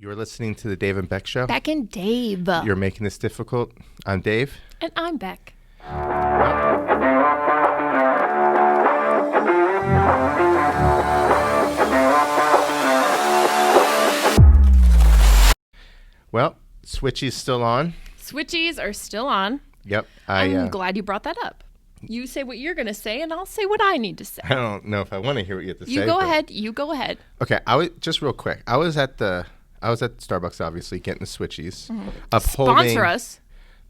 You're listening to the Dave and Beck Show. Bek and Dave. You're making this difficult. I'm Dave. And I'm Beck. Well, Switchy's still on. Switchies are still on. Yep. I'm glad you brought that up. You say what you're going to say, and I'll say what I need to say. I don't know if I want to hear what you have to say. You go ahead. You go ahead. Okay. Just real quick. I was at Starbucks, obviously, getting the Switchies. Mm-hmm. Sponsor us.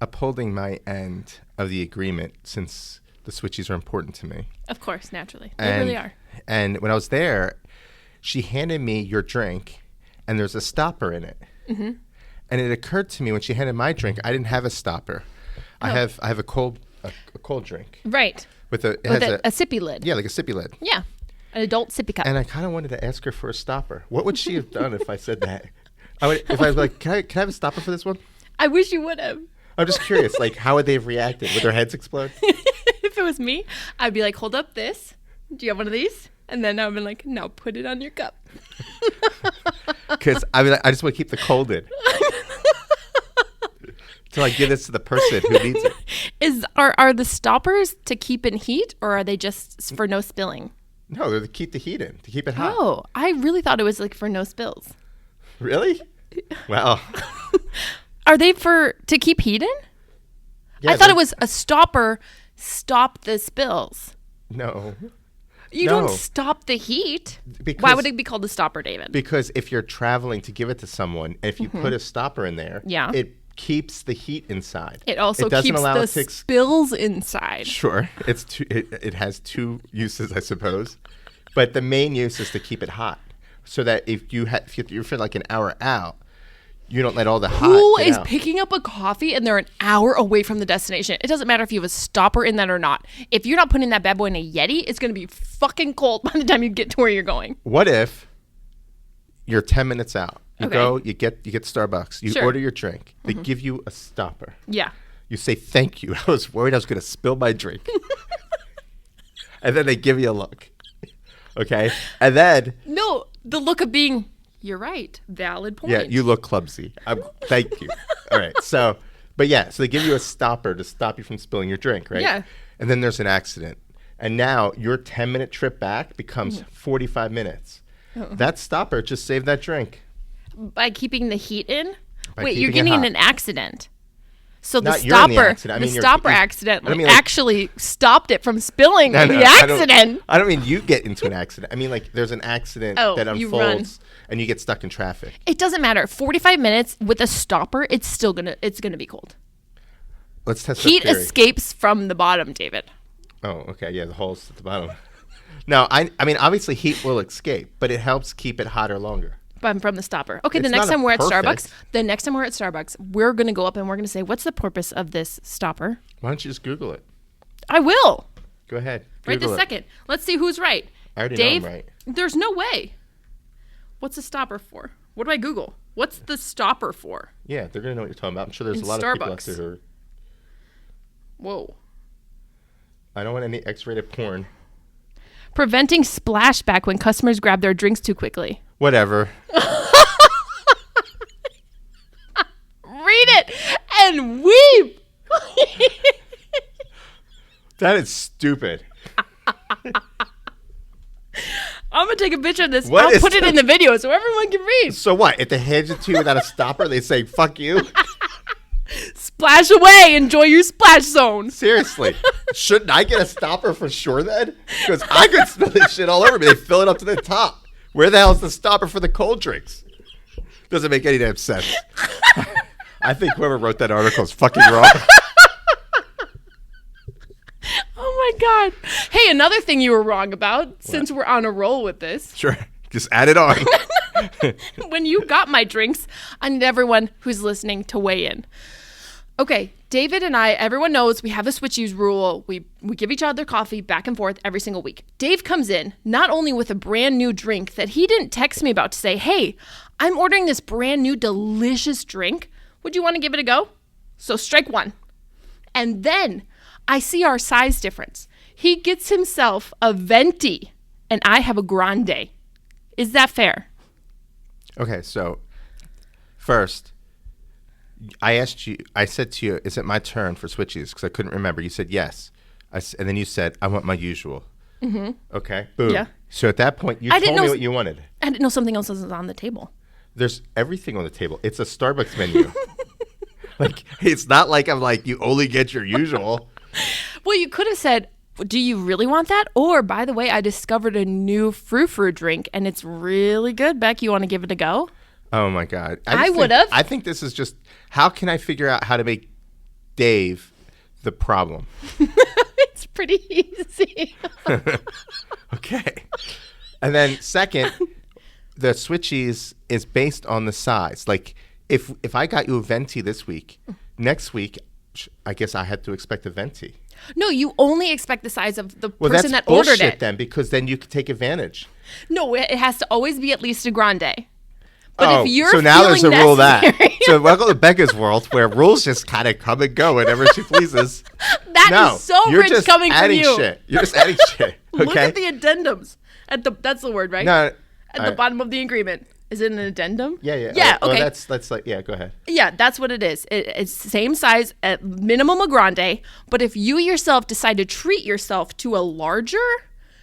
Upholding my end of the agreement, since the Switchies are important to me. Of course, naturally. They really are. And when I was there, she handed me your drink, and there's a stopper in it. Mm-hmm. And it occurred to me when she handed my drink, I didn't have a stopper. No. I have a cold drink. Right. With a sippy lid. Yeah, like a sippy lid. Yeah. An adult sippy cup. And I kind of wanted to ask her for a stopper. What would she have done if I said that? If I was like, can I have a stopper for this one? I wish you would have. I'm just curious, like, how would they have reacted? Would their heads explode? If it was me, I'd be like, hold up this. Do you have one of these? And then I would be like, now put it on your cup. Because I just want to keep the cold in. Till I give this to the person who needs it. Are the stoppers to keep in heat, or are they just for no spilling? No, they're to keep the heat in, to keep it hot. Oh, I really thought it was like for no spills. Really? Well. Are they to keep heat in? Yeah, I thought it was a stopper, stop the spills. No. You don't stop the heat. Why would it be called a stopper, David? Because if you're traveling to give it to someone, if you put a stopper in there, it keeps the heat inside. It also keeps the spills inside. Sure. It has two uses, I suppose. But the main use is to keep it hot. So that if you're for like an hour out, you don't let all the hot Who get is out. Picking up a coffee and they're an hour away from the destination? It doesn't matter if you have a stopper in that or not. If you're not putting that bad boy in a Yeti, it's going to be fucking cold by the time you get to where you're going. What if you're 10 minutes out? You go, you get Starbucks. You order your drink. They give you a stopper. Yeah. You say, thank you. I was worried I was going to spill my drink. And then they give you a look. Okay? And then... No, the look of being... You're right. Valid point. Yeah, you look clumsy. Thank you. All right. So they give you a stopper to stop you from spilling your drink, right? Yeah. And then there's an accident. And now your 10-minute trip back becomes 45 minutes. Oh. That stopper just saved that drink. By keeping the heat in? Wait, you're getting in an accident. So the Not stopper accident actually stopped it from spilling the accident. I don't mean you get into an accident. I mean, like, there's an accident that unfolds and you get stuck in traffic. It doesn't matter. 45 minutes with a stopper, it's gonna be cold. Let's test heat that theory. Escapes from the bottom, David. Oh, okay. Yeah, the holes at the bottom. No, I mean, obviously heat will escape, but it helps keep it hotter longer. From the stopper. Okay, the next time we're at Starbucks, we're going to go up and we're going to say, what's the purpose of this stopper? Why don't you just Google it? I will. Go ahead. Right this second. Let's see who's right. I already Dave, know I'm right. There's no way. What's the stopper for? What do I Google? What's the stopper for? Yeah, they're going to know what you're talking about. I'm sure there's a lot of people out there who are... Whoa. I don't want any X-rated porn. Preventing splashback when customers grab their drinks too quickly. Whatever. Read it and weep. That is stupid. I'm going to take a picture of this. I'll put it in the video so everyone can read. So what? If they hand it to you without a stopper, they say, fuck you? Splash away. Enjoy your splash zone. Seriously. Shouldn't I get a stopper for sure then? Because I could spill this shit all over me. They fill it up to the top. Where the hell is the stopper for the cold drinks? Doesn't make any damn sense. I think whoever wrote that article is fucking wrong. Oh my God. Hey, another thing you were wrong about, since we're on a roll with this. Sure. Just add it on. When you got my drinks, I need everyone who's listening to weigh in. Okay, David and I, everyone knows we have a switchies rule. We give each other coffee back and forth every single week. Dave comes in not only with a brand new drink that he didn't text me about to say, hey, I'm ordering this brand new delicious drink. Would you want to give it a go? So strike one. And then I see our size difference. He gets himself a venti and I have a grande. Is that fair? Okay, so First, I said to you, is it my turn for switchies? Because I couldn't remember. You said yes. And then you said, I want my usual. Mm-hmm. Okay. Boom. Yeah. So at that point, you told me what you wanted. I didn't know something else was on the table. There's everything on the table. It's a Starbucks menu. Like, it's not like I'm like, you only get your usual. Well, you could have said, do you really want that? Or, by the way, I discovered a new frou-frou drink, and it's really good. Beck, you want to give it a go? Oh, my God. I would have. I think this is just, how can I figure out how to make Dave the problem? It's pretty easy. Okay. And then second, the switchies is based on the size. Like, if I got you a venti this week, next week, I guess I had to expect a venti. No, you only expect the size of the person that ordered it. Well, that's bullshit then, because then you could take advantage. No, it has to always be at least a grande. But if you're so now there's a rule that. So welcome to Becca's world, where rules just kind of come and go whenever she pleases. That is so rich coming from you. Shit. You're just adding shit. Okay? Look at the addendums. That's the word, right? No. At the bottom of the agreement. Is it an addendum? Yeah. Yeah, okay. That's like, yeah, go ahead. Yeah, that's what it is. It's same size at minimum a grande, but if you yourself decide to treat yourself to a larger,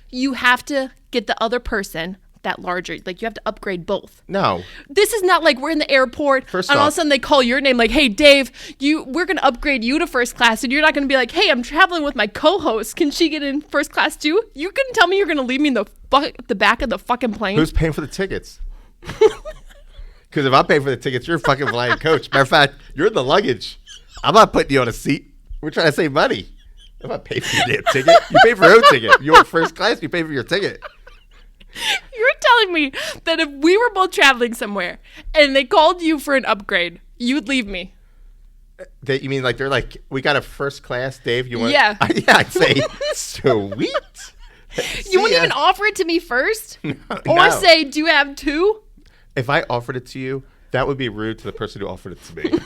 you have to get the other person that larger. Like, you have to upgrade both. No. This is not like we're in the airport First and off, all of a sudden they call your name like, hey, Dave, we're going to upgrade you to first class, and you're not going to be like, hey, I'm traveling with my co-host. Can she get in first class too? You couldn't tell me you're going to leave me in the back of the fucking plane. Who's paying for the tickets? Because if I'm paying for the tickets, you're a fucking flying coach. Matter of fact, you're in the luggage. I'm not putting you on a seat. We're trying to save money. I'm not paying for your damn ticket. You pay for your own ticket. You want first class, you pay for your ticket. You're telling me that if we were both traveling somewhere and they called you for an upgrade, you'd leave me? You mean like they're like, we got a first class, Dave? You want? Yeah. Yeah, I'd say, sweet. You wouldn't even offer it to me first? Or say, do you have two? If I offered it to you, that would be rude to the person who offered it to me.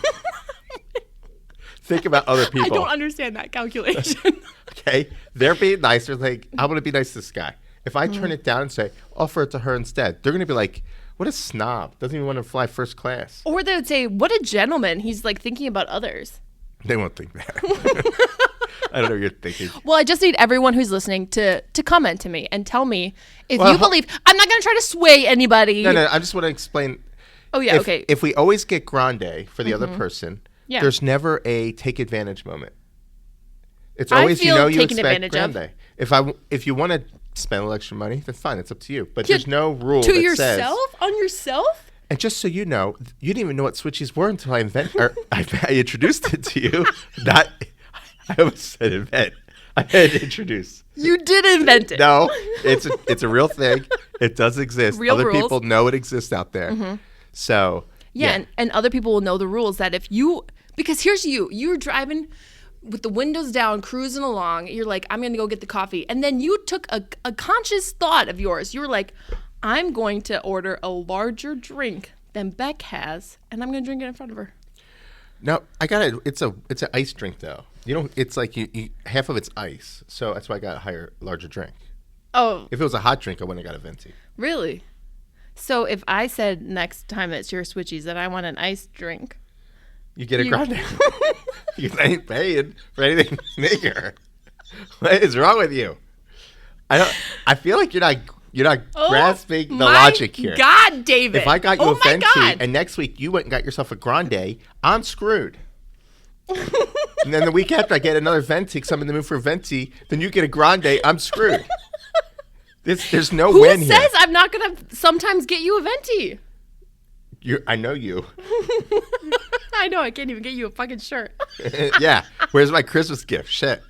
Think about other people. I don't understand that calculation. Okay. They're being nice. They're like, I'm going to be nice to this guy. If I turn it down and say, offer it to her instead, they're going to be like, what a snob. Doesn't even want to fly first class. Or they would say, what a gentleman. He's like thinking about others. They won't think that. I don't know what you're thinking. Well, I just need everyone who's listening to comment to me and tell me if you believe. I'm not going to try to sway anybody. No. I just want to explain. Oh, yeah, okay. If we always get grande for the other person, there's never a take advantage moment. It's always, you expect grande. If you want to spend a little extra money, then fine, it's up to you. But there's no rule to that yourself says, on yourself. And just so you know, you didn't even know what switchies were until I introduced it to you. I almost said invent. I had to introduce. You did invent it. No, it's a real thing. It does exist. Real Other rules. people know it exists out there. Mm-hmm. So yeah. And other people will know the rules that if you, because here's you're driving with the windows down, cruising along. You're like, I'm going to go get the coffee. And then you took a conscious thought of yours. You were like, I'm going to order a larger drink than Beck has, and I'm going to drink it in front of her. No, I got it. It's an ice drink though. It's like you half of it's ice. So that's why I got a larger drink. Oh. If it was a hot drink, I wouldn't have got a venti. Really? So if I said next time it's your switchies that I want an iced drink, you get a grande. Because I ain't paying for anything bigger. What is wrong with you? I feel like you're not grasping the logic here. God, David. If I got you a venti and next week you went and got yourself a grande, I'm screwed. And then the week after I get another venti because I'm in the mood for a venti, then you get a grande, I'm screwed. There's no win here. Who says I'm not going to sometimes get you a venti? I know you. I know. I can't even get you a fucking shirt. Yeah. Where's my Christmas gift? Shit.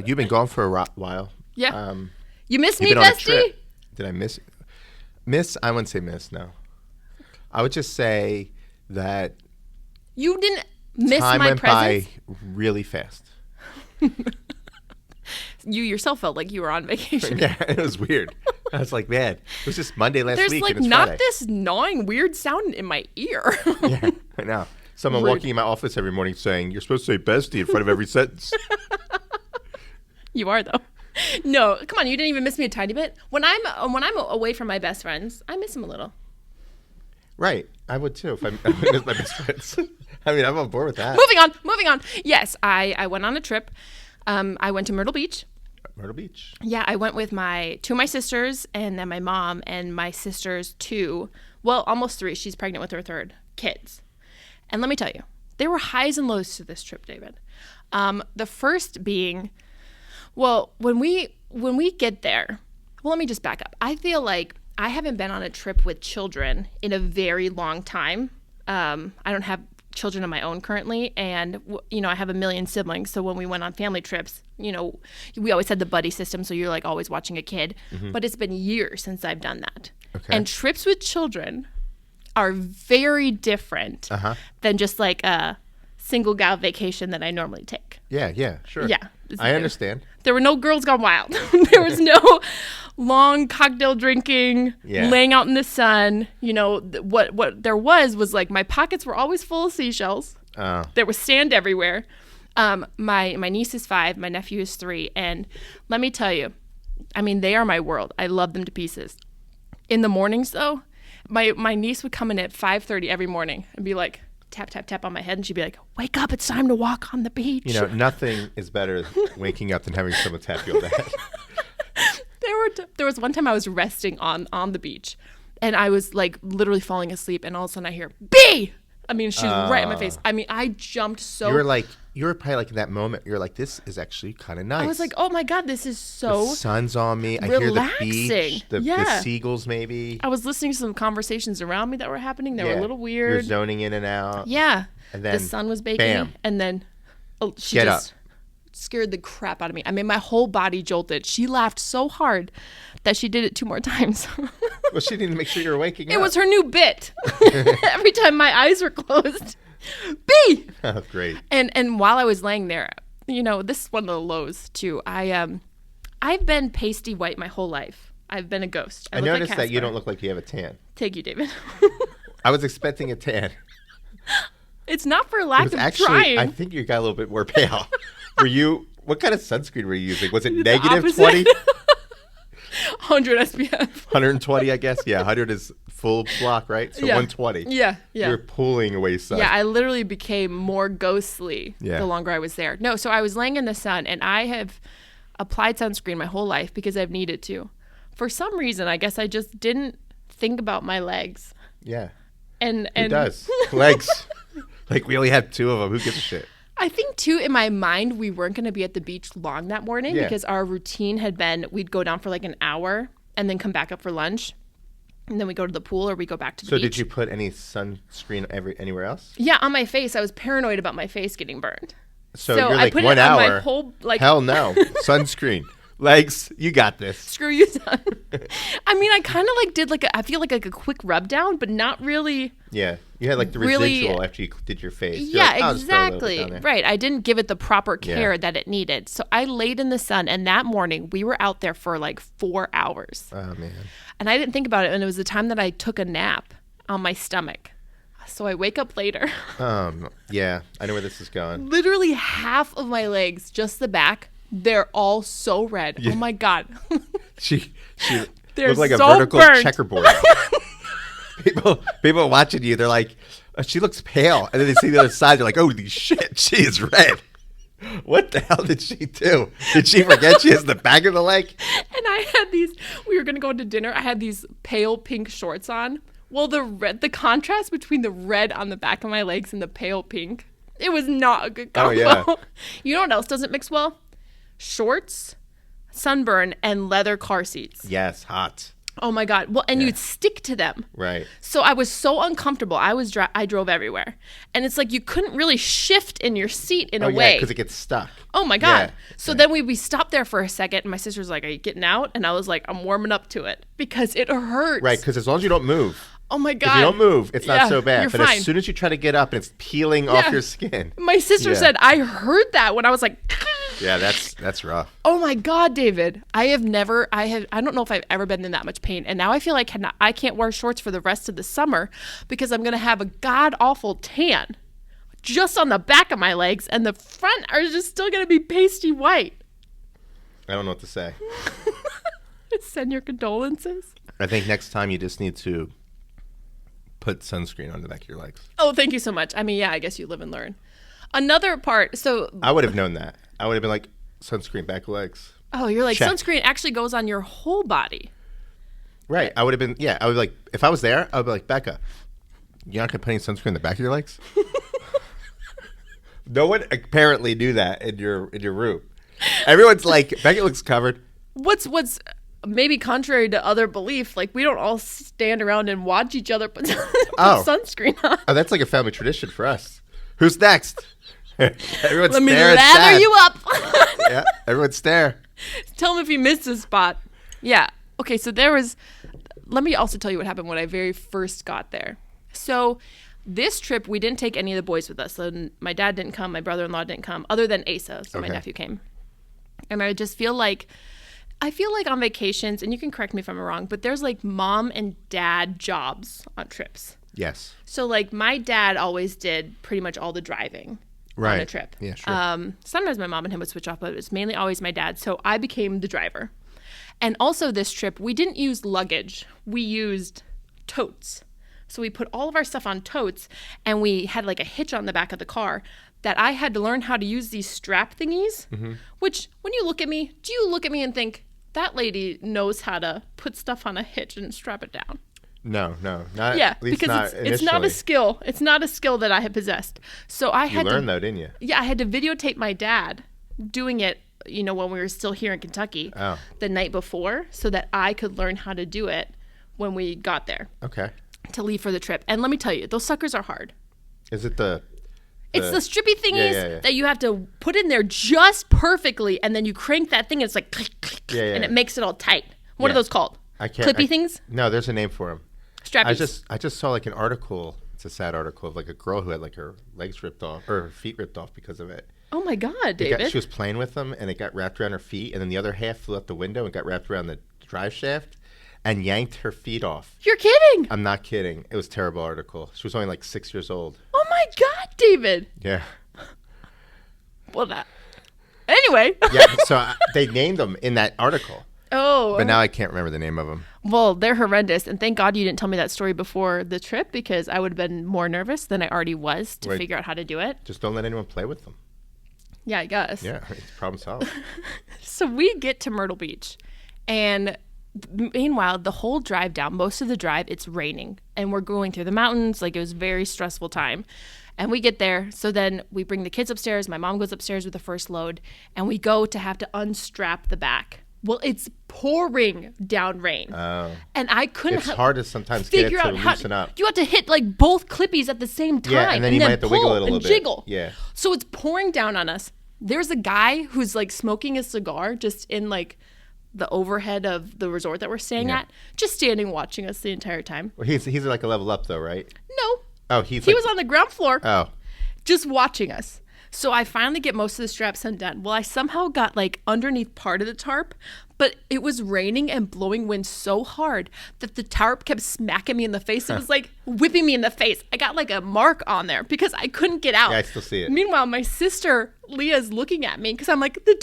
You've been gone for a while. Yeah. You missed me, bestie? Did I miss? Miss? I wouldn't say miss, no. I would just say that you didn't miss time my went presence? by really fast. You yourself felt like you were on vacation. Yeah, it was weird. I was like, man, it was just Monday last week. There's like and it's not Friday. This gnawing weird sound in my ear. Yeah, I know. Someone walking in my office every morning saying, you're supposed to say bestie in front of every sentence. You are, though. No, come on. You didn't even miss me a tiny bit. When I'm away from my best friends, I miss them a little. Right. I would too if I miss my best friends. I mean, I'm on board with that. Moving on. Yes, I went on a trip. I went to Myrtle Beach. Myrtle Beach. Yeah, I went with two of my sisters and then my mom and my sister's almost 3. She's pregnant with her 3rd kids. And let me tell you, there were highs and lows to this trip, David. The first being, when we get there, let me just back up. I feel like I haven't been on a trip with children in a very long time. I don't have children of my own currently, and I have a million siblings, so when we went on family trips, we always had the buddy system, so you're like always watching a kid. But it's been years since I've done that. Okay. And trips with children are very different than just like a single gal vacation that I normally take. Yeah, sure. Yeah. I understand. There were no girls gone wild. There was no long cocktail drinking, laying out in the sun. What there was like my pockets were always full of seashells. Oh. There was sand everywhere. My niece is 5, my nephew is 3, and let me tell you, I mean, they are my world. I love them to pieces. In the mornings, though, my niece would come in at 5:30 every morning and be like, tap, tap, tap on my head, and she'd be like, wake up, it's time to walk on the beach. Nothing is better waking up than having someone tap you on the head. There was one time I was resting on the beach, and I was like literally falling asleep, and all of a sudden I hear, B! I mean, she's right in my face. I mean, I jumped so... You were probably like in that moment, you're like, this is actually kind of nice. I was like, oh my God, this is so the sun's on me. I relaxing. hear the beach, the seagulls maybe. I was listening to some conversations around me that were happening. They were a little weird. You're zoning in and out. Yeah. And then the sun was baking. Bam. And then she just scared the crap out of me. I mean, my whole body jolted. She laughed so hard that she did it 2 more times. Well, she didn't make sure you were waking up. It was her new bit. Every time my eyes were closed. B! Oh, great. And while I was laying there, this is one of the lows too. I've been pasty white my whole life. I've been a ghost. I noticed that you don't look like you have a tan. Thank you, David. I was expecting a tan. It's not for lack of trying. I think you got a little bit more pale. What kind of sunscreen were you using? Was it negative 20? 100 SPF. 120, I guess. Yeah, 100 is full block, right? So 120. Yeah. You're pulling away sun. Yeah, I literally became more ghostly the longer I was there. No, so I was laying in the sun, and I have applied sunscreen my whole life because I've needed to. For some reason, I guess I just didn't think about my legs. Yeah. And Who does? Legs. Like, we only have 2 of them. Who gives a shit? I think, too, in my mind, we weren't going to be at the beach long that morning because our routine had been we'd go down for like an hour and then come back up for lunch. And then we go to the pool or we go back to the beach. So did you put any sunscreen anywhere else? Yeah, on my face. I was paranoid about my face getting burned. So you're like, I put 1 it hour. on my whole, hell no. Sunscreen. Legs, you got this. Screw you, son. I mean, I kind of like did I feel like a quick rub down, but not really. Yeah, you had like the residual after you did your face. You're Yeah, like, exactly. Right. I didn't give it the proper care that it needed. So I laid in the sun, and that morning we were out there for like 4 hours. Oh, man. And I didn't think about it, and it was the time that I took a nap on my stomach. So I wake up later. Yeah, I know where this is going. Literally half of my legs, just the back, they're all so red. Yeah. Oh my God. She they're looked like so a vertical burnt. checkerboard. People watching you, they're like, oh, she looks pale. And then they see the other side, they're like, holy shit, she is red. What the hell did she do? Did she forget she has the back of the leg? And I had we were going to go to dinner. I had these pale pink shorts on. Well, the contrast between the red on the back of my legs and the pale pink, it was not a good combo. Oh, yeah. You know what else doesn't mix well? Shorts, sunburn, and leather car seats. Yes, hot. Oh my God. Well, and you'd stick to them. Right. So I was so uncomfortable. I drove everywhere. And it's like you couldn't really shift in your seat in a way. because it gets stuck. Oh my God. Yeah. So then we stopped there for a second, and my sister's like, are you getting out? And I was like, I'm warming up to it because it hurts. Right, because as long as you don't move. Oh my God. If you don't move, it's not so bad. But fine. as soon as you try to get up and it's peeling off your skin. My sister said, I heard that when I was like, yeah, that's rough. Oh my God, David. I don't know if I've ever been in that much pain. And now I feel like I can't wear shorts for the rest of the summer because I'm going to have a god awful tan just on the back of my legs, and the front are just still going to be pasty white. I don't know what to say. Send your condolences. I think next time you just need to put sunscreen on the back of your legs. Oh, thank you so much. I mean, yeah, I guess you live and learn. Another part, so... I would have known that. I would have been like, sunscreen, back of legs. Oh, you're like, Check. sunscreen actually goes on your whole body. Right. I would have been, I would be like, if I was there, I would be like, Becca, you're not going to put any sunscreen in the back of your legs? No one apparently knew that in your room. Everyone's like, Becca looks covered. What's maybe contrary to other belief, like we don't all stand around and watch each other put sunscreen on. Oh, that's like a family tradition for us. Who's next? Everyone Let me stare and lather sad. you up. Yeah, everyone stare. Tell him if he missed a spot. Yeah. Okay, so let me also tell you what happened when I very first got there. So this trip, we didn't take any of the boys with us. So my dad didn't come, my brother-in-law didn't come, other than Asa, so my nephew came. And I just feel like on vacations, and you can correct me if I'm wrong, but there's like mom and dad jobs on trips. Yes. So like my dad always did pretty much all the driving on a trip. Yeah, sure. Sometimes my mom and him would switch off, but it was mainly always my dad. So I became the driver. And also this trip, we didn't use luggage. We used totes. So we put all of our stuff on totes, and we had like a hitch on the back of the car that I had to learn how to use these strap thingies, which when you look at me, do you look at me and think, that lady knows how to put stuff on a hitch and strap it down? No, not Yeah, at least because not it's not a initially. skill. It's not a skill that I had possessed. So I had You learned though, didn't you? Yeah, I had to videotape my dad doing it, when we were still here in Kentucky the night before, so that I could learn how to do it when we got there Okay. to leave for the trip. And let me tell you, those suckers are hard. Is it the It's the strippy thingies yeah. that you have to put in there just perfectly, and then you crank that thing, and it's like click, click, click, and it makes it all tight. What are those called? I can't. Clippy things? No, there's a name for them. Strappies. I just saw like an article. It's a sad article of like a girl who had like her legs ripped off or her feet ripped off because of it. Oh my God, David. She was playing with them, and it got wrapped around her feet, and then the other half flew out the window and got wrapped around the drive shaft and yanked her feet off. You're kidding. I'm not kidding. It was a terrible article. She was only like 6 years old. Oh my God, David. Yeah. Well, anyway. Yeah. So they named them in that article. Oh. But now I can't remember the name of them. Well, they're horrendous. And thank God you didn't tell me that story before the trip, because I would have been more nervous than I already was to figure out how to do it. Just don't let anyone play with them. Yeah, I guess. Yeah. It's problem solved. So we get to Myrtle Beach, and meanwhile, the whole drive down, most of the drive, it's raining, and we're going through the mountains. Like, it was a very stressful time. And we get there. So then we bring the kids upstairs. My mom goes upstairs with the first load, and we go to have to unstrap the back. Well, it's pouring down rain. Oh. And I couldn't It's hard to sometimes get it figure to out how loosen up. you have to hit like both clippies at the same time. Yeah, and then you might have to wiggle it a little bit. Jiggle. Yeah. So it's pouring down on us. There's a guy who's like smoking a cigar just in like the overhead of the resort that we're staying at, just standing watching us the entire time. Well, he's like a level up though, right? No. Oh, He was on the ground floor. Oh. Just watching us. So I finally get most of the straps undone. Well, I somehow got like underneath part of the tarp, but it was raining and blowing wind so hard that the tarp kept smacking me in the face. It was like whipping me in the face. I got like a mark on there because I couldn't get out. Yeah, I still see it. Meanwhile, my sister Leah's looking at me because I'm like, the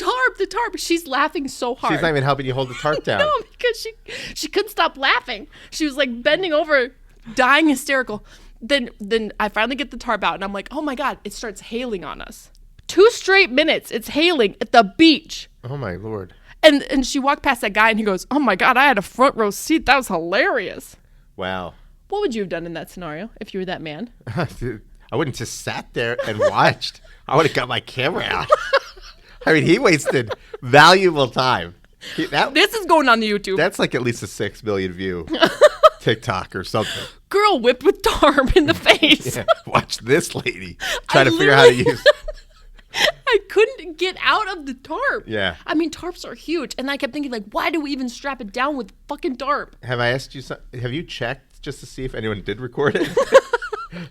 tarp. She's laughing so hard. She's not even helping you hold the tarp down. No, because she couldn't stop laughing. She was like bending over, dying hysterical. Then I finally get the tarp out, and I'm like, oh my God, it starts hailing on us. 2 straight minutes, it's hailing at the beach. Oh my Lord. And she walked past that guy, and he goes, oh my God, I had a front row seat. That was hilarious. Wow. What would you have done in that scenario if you were that man? Dude, I wouldn't just sat there and watched. I would have got my camera out. I mean, he wasted valuable time. This is going on the YouTube. That's like at least a 6 million view TikTok or something. Girl whipped with tarp in the face. Yeah, watch this lady try to figure out how to use. I couldn't get out of the tarp. Yeah. I mean, tarps are huge. And I kept thinking, like, why do we even strap it down with fucking tarp? Have I asked you something? Have you checked just to see if anyone did record it?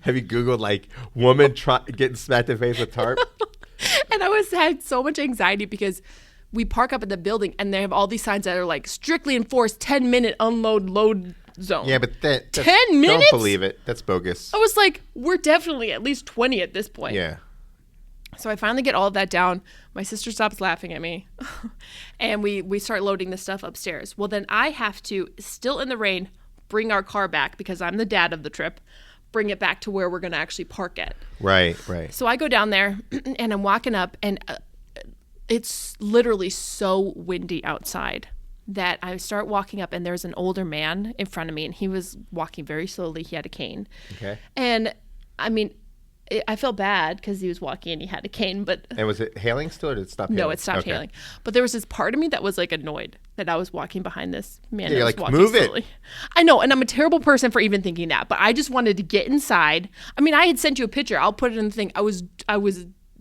Have you Googled, like, woman getting smacked in the face with tarp? And I had so much anxiety because we park up at the building and they have all these signs that are like strictly enforced 10-minute unload load zone. Yeah, but that's 10 minutes? Don't believe it. That's bogus. I was like, we're definitely at least 20 at this point. Yeah. So I finally get all of that down. My sister stops laughing at me. And we start loading the stuff upstairs. Well, then I have to, still in the rain, bring our car back because I'm the dad of the trip, bring it back to where we're going to actually park it. Right. So I go down there and I'm walking up and it's literally so windy outside that I start walking up and there's an older man in front of me and he was walking very slowly. He had a cane. Okay. And I mean, I felt bad because he was walking and he had a cane, but... And was it hailing still or did it stop hailing? No, it stopped hailing. But there was this part of me that was like annoyed that I was walking behind this man. Yeah, that you're was like, walking move slowly. It. I know, and I'm a terrible person for even thinking that, but I just wanted to get inside. I mean, I had sent you a picture. I'll put it in the thing. I was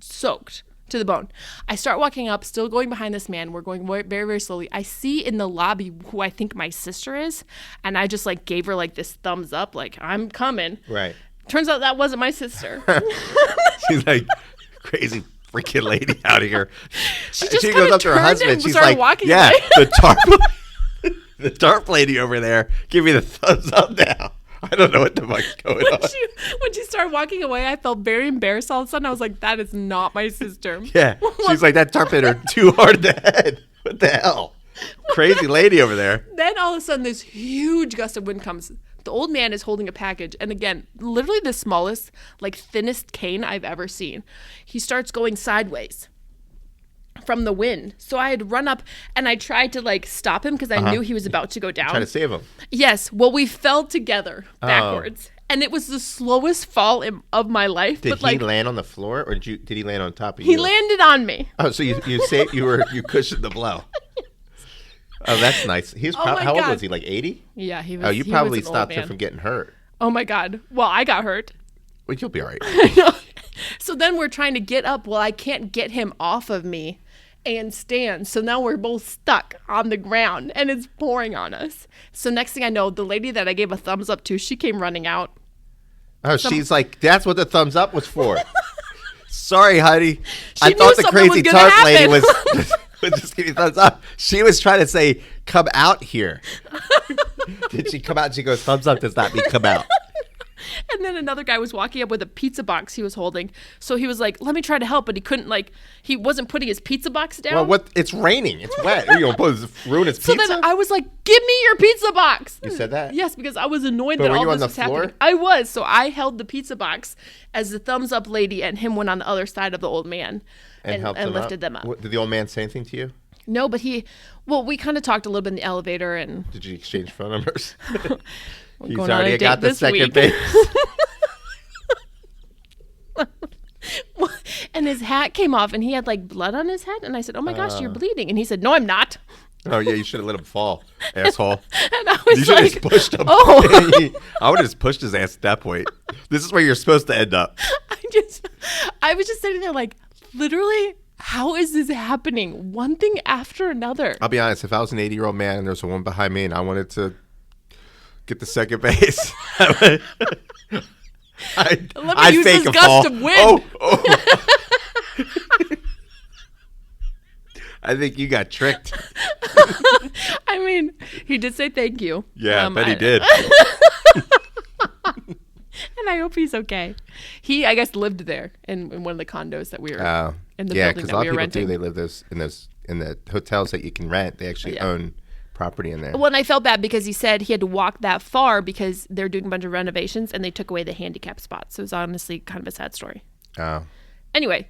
soaked to the bone. I start walking up, still going behind this man. We're going very, very slowly. I see in the lobby who I think my sister is, and I just like gave her like this thumbs up, like, I'm coming. Right. Turns out that wasn't my sister. She's like, crazy freaking lady out here. She just goes up to her husband. She's like, walking yeah, away. the tarp lady over there, give me the thumbs up now. I don't know what the fuck's going on. When she started walking away, I felt very embarrassed all of a sudden. I was like, that is not my sister. Yeah. She's like, that tarp hit her too hard in the head. What the hell? Crazy lady over there. Then all of a sudden, this huge gust of wind comes. The old man is holding a package. And again, literally the smallest, like thinnest cane I've ever seen. He starts going sideways from the wind. So I had run up and I tried to like stop him because I knew he was about to go down. Trying to save him. Yes. Well, we fell together backwards. And it was the slowest fall of my life. Did he land on the floor or did he land on top of you? He landed on me. Oh, so you cushioned the blow. Oh, that's nice. He was how old was he? Like 80? Yeah, he was. Oh, you probably stopped him from getting hurt. Oh my God. Well, I got hurt. Well, you'll be all right. So then we're trying to get up. Well, I can't get him off of me and stand. So now we're both stuck on the ground and it's pouring on us. So next thing I know, the lady that I gave a thumbs up to, she came running out. Oh, she's like, that's what the thumbs up was for. Sorry, honey. I thought the crazy tarp lady was just give me thumbs up. She was trying to say, come out here. Did she come out? She goes, thumbs up does not mean come out. And then another guy was walking up with a pizza box he was holding. So he was like, let me try to help. But he wasn't putting his pizza box down. Well, it's raining. It's wet. Are you going to ruin his pizza? So then I was like, give me your pizza box. You said that? Yes, because I was annoyed that all this was happening. I was. So I held the pizza box as the thumbs up lady and him went on the other side of the old man and lifted them up. Did the old man say anything to you? No, but we kind of talked a little bit in the elevator and... Did you exchange phone numbers? He's going already got the second base. And his hat came off and he had like blood on his head. And I said, oh my gosh, you're bleeding. And he said, no, I'm not. Oh, yeah, you should have let him fall, asshole. And I was you should have just pushed him. Oh. I would have just pushed his ass at that point. This is where you're supposed to end up. I was just sitting there like, literally, how is this happening? One thing after another. I'll be honest. If I was an 80-year-old man and there's a woman behind me and I wanted to get the second base, I'd use fake this a gust fall. of wind. Oh. I think you got tricked. I mean, he did say thank you. Yeah, I bet he did. And I hope he's okay. He, I guess, lived there in one of the condos that we were in the building that we were renting. They live in the hotels that you can rent. They actually own property in there. Well, and I felt bad because he said he had to walk that far because they're doing a bunch of renovations and they took away the handicap spots. So it was honestly kind of a sad story. Oh. Anyway,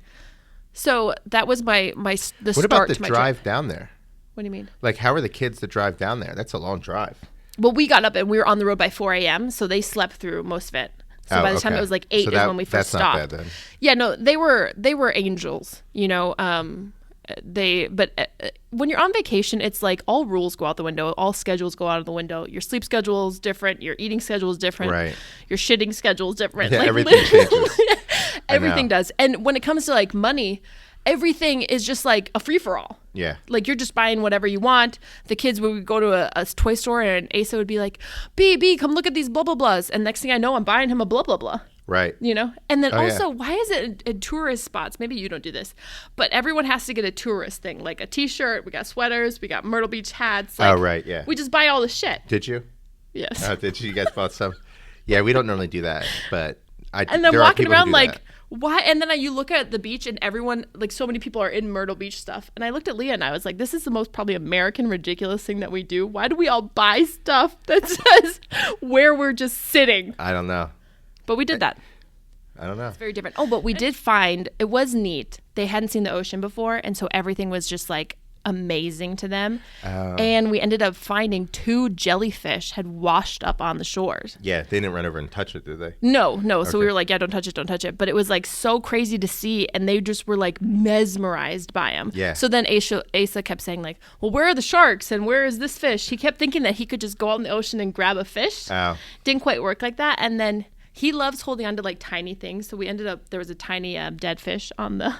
so that was the what start about the to my drive trip. down there? What do you mean? Like, how are the kids that drive down there? That's a long drive. Well, we got up and we were on the road by 4 a.m., so they slept through most of it. So by the time it was like 8 is when we first stopped. That's not bad then. Yeah, no, they were angels, you know. When you're on vacation, it's like all rules go out the window, all schedules go out of the window. Your sleep schedule is different, your eating schedule is different, right? Your shitting schedule is different. Yeah, like, everything changes. Everything does. And when it comes to like money, everything is just like a free for all. Yeah. Like you're just buying whatever you want. The kids would go to a toy store and Asa would be like, B, come look at these blah, blah, blahs. And next thing I know, I'm buying him a blah, blah, blah. Right. You know? And then why is it in tourist spots? Maybe you don't do this, but everyone has to get a tourist thing, like a t-shirt. We got sweaters. We got Myrtle Beach hats. Like, right. Yeah. We just buy all the shit. Did you? Yes. Oh, did you? You guys bought some? Yeah, we don't normally do that, but And then walking around like, why? And then you look at the beach and everyone, like so many people are in Myrtle Beach stuff. And I looked at Leah and I was like, this is the most probably American ridiculous thing that we do. Why do we all buy stuff that says where we're just sitting? I don't know. But we did that. I don't know. It's very different. Oh, but we did find, it was neat. They hadn't seen the ocean before. And so everything was just like amazing to them. And we ended up finding 2 jellyfish had washed up on the shores. Yeah, they didn't run over and touch it, did they? No. So we were like, yeah, don't touch it. But it was like so crazy to see, and they just were like mesmerized by them. Yeah. So then Asa kept saying like, well, where are the sharks and where is this fish? He kept thinking that he could just go out in the ocean and grab a fish. Oh. Didn't quite work like that. And then he loves holding on to like tiny things. So we ended up, there was a tiny dead fish on the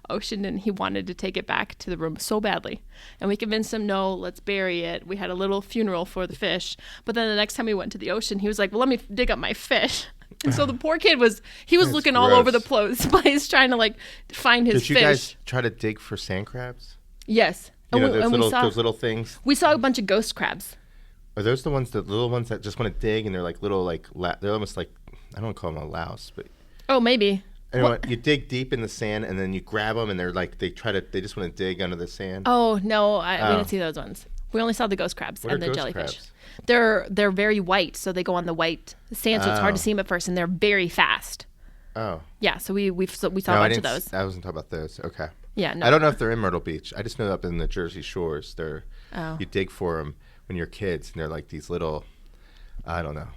ocean and he wanted to take it back to the room so badly. And we convinced him, no, let's bury it. We had a little funeral for the fish. But then the next time we went to the ocean, he was like, well, let me dig up my fish. And so the poor kid was looking all over the place trying to like find his fish. Did you guys try to dig for sand crabs? Yes. You know, those little things? We saw a bunch of ghost crabs. Are those the little ones that just want to dig and they're like little, like, they're almost like, I don't call them a louse, but. Oh, maybe. Anyway, you dig deep in the sand and then you grab them and they're like, they just want to dig under the sand. Oh, no, we didn't see those ones. We only saw the ghost crabs and the jellyfish. Crabs? They're very white, so they go on the white sand, so it's hard to see them at first, and they're very fast. Oh. Yeah, so we saw a bunch of those. I wasn't talking about those. Okay. Yeah, no. I don't know if they're in Myrtle Beach. I just know up in the Jersey shores, you dig for them when you're kids, and they're like these little, I don't know.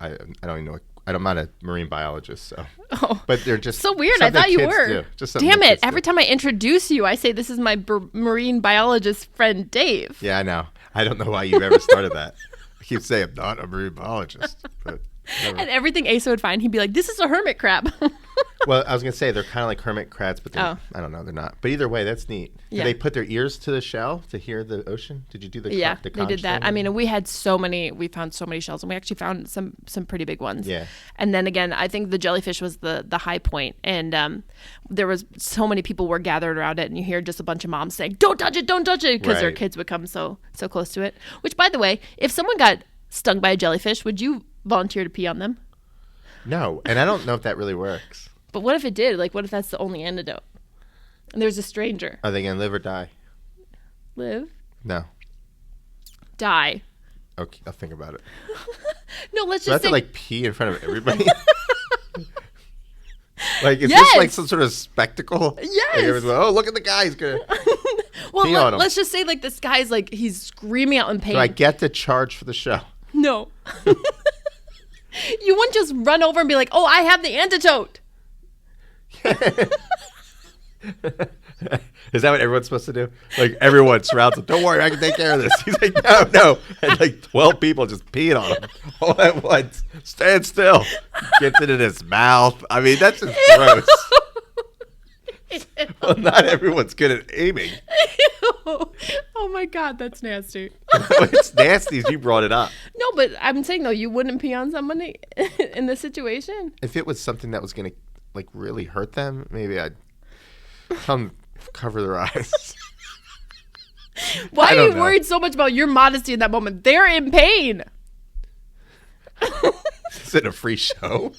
I don't even know. I'm not a marine biologist, so. Oh. But they're just so weird. I thought you were. Damn it! Every time I introduce you, I say this is my marine biologist friend Dave. Yeah, I know. I don't know why you ever started that. I keep saying I'm not a marine biologist, but. Never. And everything Asa would find, he'd be like, "This is a hermit crab." Well, I was gonna say they're kind of like hermit crabs, but I don't know, they're not. But either way, that's neat. Yeah. Did they put their ears to the shell to hear the ocean? Did you do the they did that. I mean, we found so many shells, and we actually found some pretty big ones. Yeah. And then again, I think the jellyfish was the high point, and there was so many people were gathered around it, and you hear just a bunch of moms saying, "Don't touch it, because their kids would come so close to it. Which, by the way, if someone got stung by a jellyfish, would you volunteer to pee on them? No, and I don't know if that really works. But what if it did? Like, what if that's the only antidote? And there's a stranger. Are they going to live or die? Live? No. Die. Okay, I'll think about it. No, let's Do just I have to, like, pee in front of everybody? Like, is this like some sort of spectacle? Yes. Like, oh, look at the guy. He's going to well, pee on him. Let's just say, like, this guy's, like, he's screaming out in pain. Do I get to charge for the show? No. You wouldn't just run over and be like, oh, I have the antidote. Is that what everyone's supposed to do? Like, everyone surrounds him. Don't worry, I can take care of this. He's like, no. And like 12 people just peeing on him all at once. Stand still. Gets it in his mouth. I mean, that's just gross. Well, not everyone's good at aiming. Ew. Oh my God, that's nasty. It's nasty as you brought it up. No, but I'm saying though, you wouldn't pee on somebody in this situation. If it was something that was going to like really hurt them, maybe I'd come cover their eyes. Why are you worried so much about your modesty in that moment? They're in pain. Is it a free show?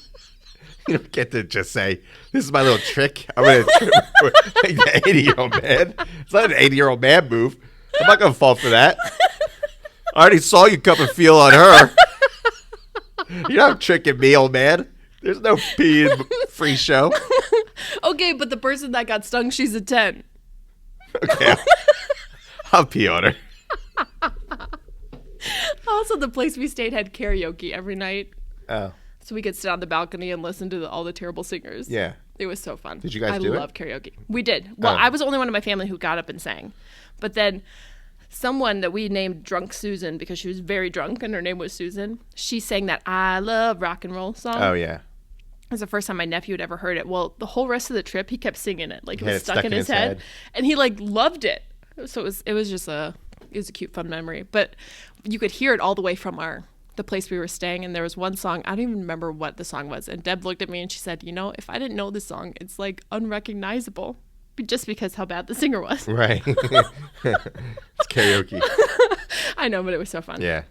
You don't get to just say, this is my little trick. I'm going to trip like the 80-year-old man. It's not an 80-year-old man move. I'm not going to fall for that. I already saw you cup of feel on her. You're not tricking me, old man. There's no pee in free show. Okay, but the person that got stung, she's a 10. Okay. I'll pee on her. Also, the place we stayed had karaoke every night. Oh. So we could sit on the balcony and listen to all the terrible singers. Yeah. It was so fun. Did you guys do it? I love karaoke. We did. Well, I was the only one in my family who got up and sang. But then someone that we named Drunk Susan, because she was very drunk and her name was Susan, she sang that I Love Rock and Roll song. Oh, yeah. It was the first time my nephew had ever heard it. Well, the whole rest of the trip, he kept singing it. Like, it was stuck in his head. And he, like, loved it. So it was just a cute, fun memory. But you could hear it all the way from the place we were staying, and there was one song, I don't even remember what the song was, and Deb looked at me and she said, you know, if I didn't know this song, it's like unrecognizable, just because how bad the singer was. Right. It's karaoke. I know, but it was so fun. Yeah.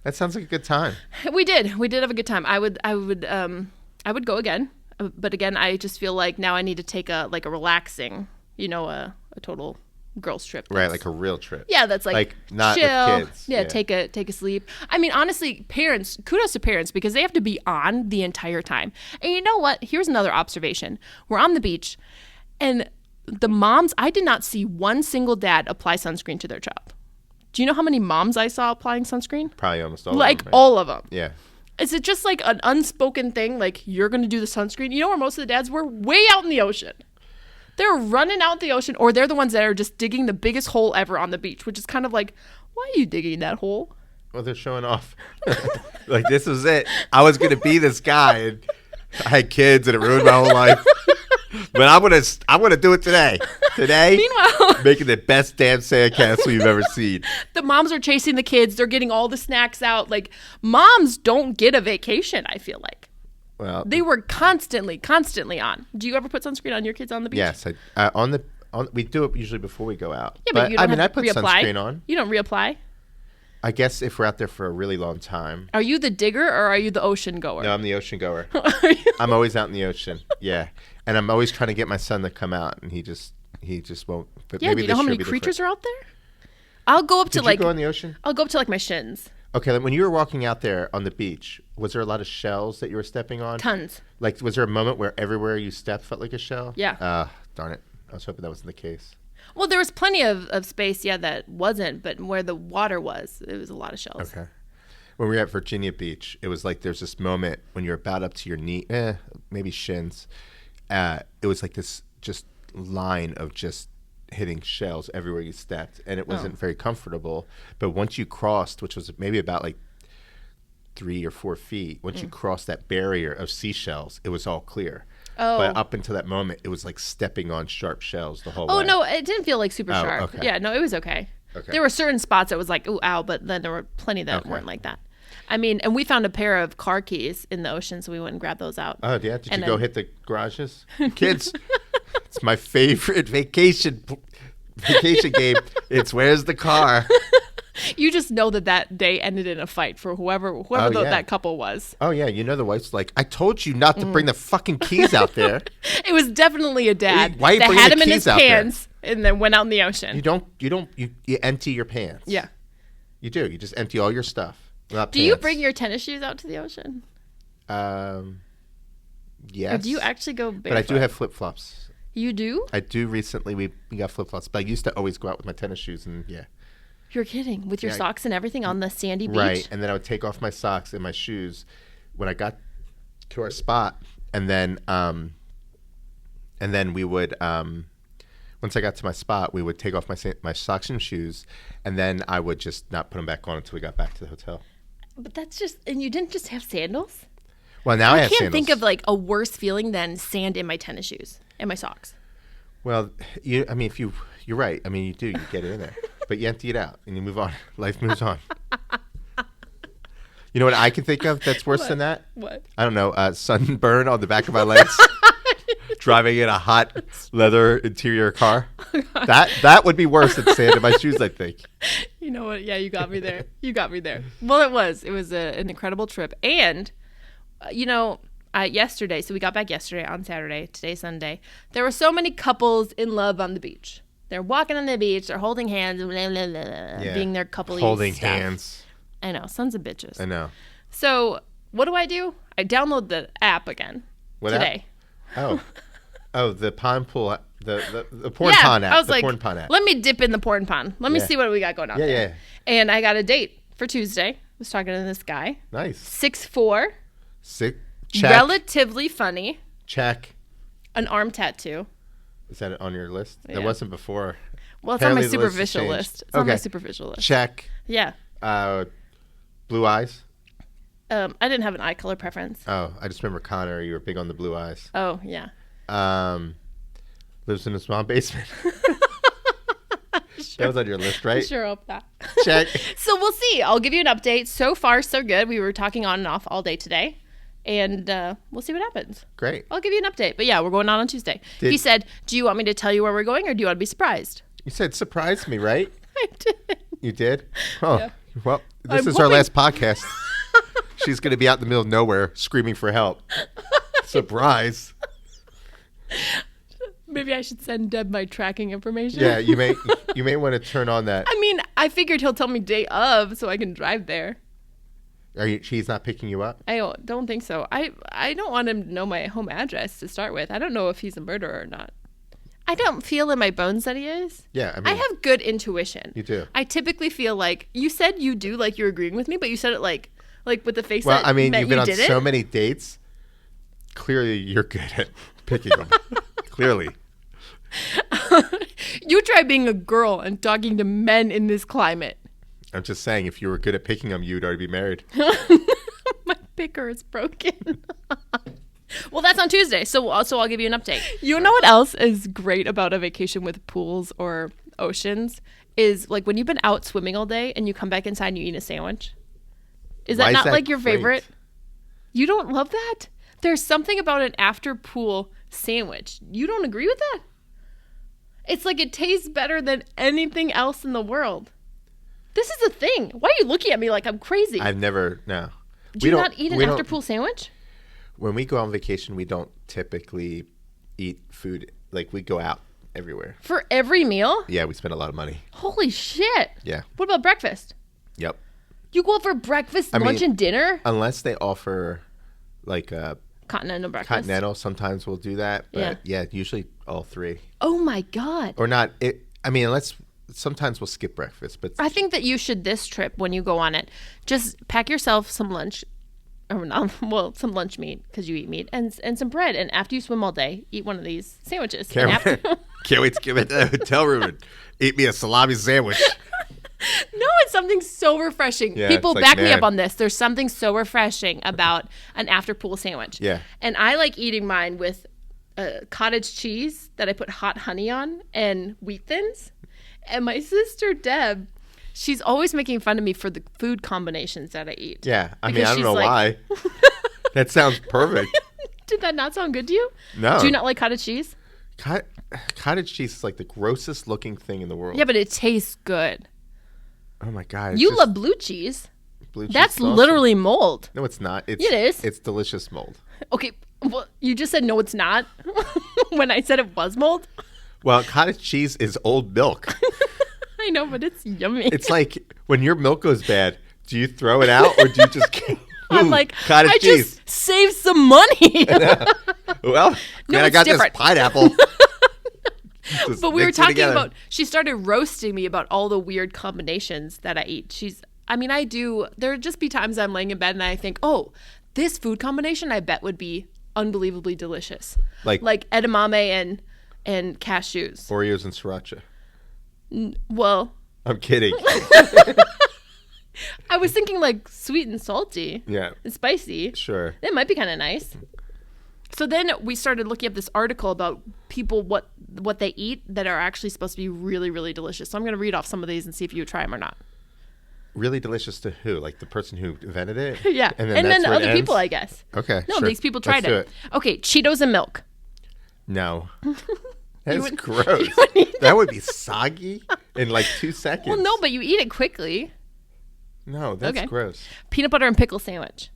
That sounds like a good time. We did have a good time. I would go again, but again, I just feel like now I need to take a relaxing, a total girls trip. Right, like a real trip. Yeah, that's like not chill. with kids. Yeah, take a sleep. I mean, honestly, kudos to parents because they have to be on the entire time. And you know what? Here's another observation. We're on the beach, and the moms, I did not see one single dad apply sunscreen to their child. Do you know how many moms I saw applying sunscreen? Probably almost all of them. Like Right? all of them. Yeah. Is it just like an unspoken thing? Like, you're going to do the sunscreen? You know where most of the dads were? Way out in the ocean. They're running out in the ocean, or they're the ones that are just digging the biggest hole ever on the beach, which is kind of like, why are you digging that hole? Well, they're showing off. Like, this was it. I was going to be this guy, and I had kids, and it ruined my whole life. But I'm gonna do it today. Today, Meanwhile, making the best damn sandcastle you've ever seen. the moms are chasing the kids. They're getting all the snacks out. Like, moms don't get a vacation, I feel like. Well, They were constantly on. Do you ever put sunscreen on your kids on the beach? yes. We do it usually before we go out. Yeah, but you don't I have put to reapply. sunscreen on. You don't reapply? I guess if we're out there for a really long time. Are you the digger or are you the ocean goer? No, I'm the ocean goer. Are you? I'm always out in the ocean. Yeah, and I'm always trying to get my son to come out, and he just won't. But Yeah, maybe do you know this how year many will be creatures different. are out there? I'll go up to Did you go in the ocean? I'll go up to like my shins. Okay, when you were walking out there on the beach, was there a lot of shells that you were stepping on? Tons. Like, was there a moment where everywhere you stepped felt like a shell? Yeah. Darn it. I was hoping that wasn't the case. Well, there was plenty of space, that wasn't, but where the water was, it was a lot of shells. Okay. When we were at Virginia Beach, it was like there's this moment when you're about up to your knee, maybe shins. It was like this just line of just hitting shells everywhere you stepped, and it wasn't very comfortable. But once you crossed, which was maybe about like 3 or 4 feet, once you crossed that barrier of seashells, it was all clear. Oh. But up until that moment, it was like stepping on sharp shells the whole way. Oh, no, it didn't feel like super sharp. okay. Yeah, no, it was okay. Okay. There were certain spots that was like, ooh, ow, but then there were plenty that weren't like that. I mean, and we found a pair of car keys in the ocean, so we went and grabbed those out. Oh, yeah? Did And you go then- hit the garages? Kids, it's my favorite vacation game. It's where's the car? You just know that day ended in a fight for whoever yeah. that couple was. Oh, yeah. You know the wife's like, I told you not to bring the fucking keys out there. It was definitely a dad Why are you that bringing had the him in keys his out there? pants and then went out in the ocean. You empty your pants. Yeah. You do. You just empty all your stuff. Not Do you pants. bring your tennis shoes out to the ocean? Yes. Or do you actually go barefoot? But I do have flip-flops. You do? I do recently. We got flip-flops. But I used to always go out with my tennis shoes and yeah. You're kidding. With your Yeah. socks and everything on the sandy beach? Right. And then I would take off my socks and my shoes when I got to our spot. And then we would, once I got to my spot, we would take off my socks and shoes. And then I would just not put them back on until we got back to the hotel. But that's just, and you didn't just have sandals? Well, now I have can't sandals. think of like a worse feeling than sand in my tennis shoes and my socks. Well, you're right. I mean, you do. You get it in there. But you empty it out and you move on. Life moves on. You know what I can think of that's worse than that? What? I don't know. Sunburn on the back of my legs. Driving in a hot leather interior car. That would be worse than sand in my shoes, I think. You know what? Yeah, you got me there. You got me there. Well, it was. It was an incredible trip. And, yesterday, so we got back yesterday on Saturday, today's Sunday, there were so many couples in love on the beach. They're walking on the beach, they're holding hands, blah, blah, blah, blah, being their couple Holding stuff. hands. I know, sons of bitches. I know. So what do? I download the app again today. Oh, the pond pool, the porn pond app. I was the like, porn pond app. let me dip in the porn pond. Let me see what we got going on there. Yeah. And I got a date for Tuesday. I was talking to this guy. Nice. 6'4", Check. relatively funny, Check. an arm tattoo. Is that on your list? Yeah. That wasn't before. Well, it's on my Apparently the list has superficial changed. list. It's on my Okay. superficial list. Check. Yeah. Blue eyes. I didn't have an eye color preference. Oh, I just remember Connor. You were big on the blue eyes. Oh, yeah. Lives in a small basement. That was on your list, right? Sure hope that. Check. So we'll see. I'll give you an update. So far, so good. We were talking on and off all day today. And we'll see what happens. Great. I'll give you an update. But yeah, we're going out on Tuesday. He said, do you want me to tell you where we're going or do you want to be surprised? You said surprise me, right? I did. You did? Oh, Yeah. Well, this I'm is our hoping- last podcast. She's going to be out in the middle of nowhere screaming for help. Surprise. Maybe I should send Deb my tracking information. Yeah, you may want to turn on that. I mean, I figured he'll tell me day of so I can drive there. She's not picking you up? I don't think so. I don't want him to know my home address to start with. I don't know if he's a murderer or not. I don't feel in my bones that he is. Yeah, I have good intuition. You do. I typically feel like you said you do, like you're agreeing with me, but you said it like with the face. Well, that I mean, meant you've been on didn't. so many dates. Clearly, you're good at picking them. Clearly. You try being a girl and talking to men in this climate. I'm just saying, if you were good at picking them, you'd already be married. My picker is broken. Well, that's on Tuesday, so I'll give you an update. You know what else is great about a vacation with pools or oceans is like when you've been out swimming all day and you come back inside and you eat a sandwich. Is Why that is not that like your great? favorite? You don't love that? There's something about an after pool sandwich. You don't agree with that? It's like it tastes better than anything else in the world. This is a thing. Why are you looking at me like I'm crazy? I've never, no. Do you not eat an after pool sandwich? When we go on vacation, we don't typically eat food. Like, we go out everywhere. For every meal? Yeah, we spend a lot of money. Holy shit. Yeah. What about breakfast? Yep. You go out for breakfast, lunch, and dinner? Unless they offer, like, a Continental breakfast. continental, sometimes we'll do that. But, yeah, usually all three. Oh, my God. Or not. Unless sometimes we'll skip breakfast. But I think that you should, this trip, when you go on it, just pack yourself some lunch. Or not, well, some lunch meat, because you eat meat, and some bread. And after you swim all day, eat one of these sandwiches. can't wait to get back to the hotel room and eat me a salami sandwich. No, it's something so refreshing. Yeah, People it's like, back me man. up on this. There's something so refreshing about an after pool sandwich. Yeah. And I like eating mine with cottage cheese that I put hot honey on and wheat thins. And my sister Deb, she's always making fun of me for the food combinations that I eat. Yeah. I Because don't know she's why. That sounds perfect. Did that not sound good to you? No. Do you not like cottage cheese? Cottage cheese is like the grossest looking thing in the world. Yeah, but it tastes good. Oh my God. You love blue cheese. blue cheese That's sausage. literally mold. No, it's not. It is. It's delicious mold. Okay, well, you just said no, it's not. When I said it was mold. Well, cottage cheese is old milk. I know, but it's yummy. It's like when your milk goes bad, do you throw it out or do you just I'm like, cottage I cheese? just saved some money. Well, man, I it's got different. this pineapple. Just But we were mix it talking together. about, she started roasting me about all the weird combinations that I eat. There would just be times I'm laying in bed and I think, oh, this food combination I bet would be unbelievably delicious. Like edamame and cashews. Oreos and sriracha. Well, I'm kidding. I was thinking like sweet and salty. Yeah. And spicy. Sure. That might be kind of nice. So then we started looking up this article about people, what they eat that are actually supposed to be really, really delicious. So I'm going to read off some of these and see if you would try them or not. Really delicious to who? Like the person who invented it? Yeah. And then that's where it other people, ends? I guess. Okay. No, sure. these people tried Let's do it. Okay, Cheetos and milk. No. That's wouldn't- gross. you wouldn't eat That would be soggy in like 2 seconds. Well, no, but you eat it quickly. No, that's Okay. gross. Peanut butter and pickle sandwich.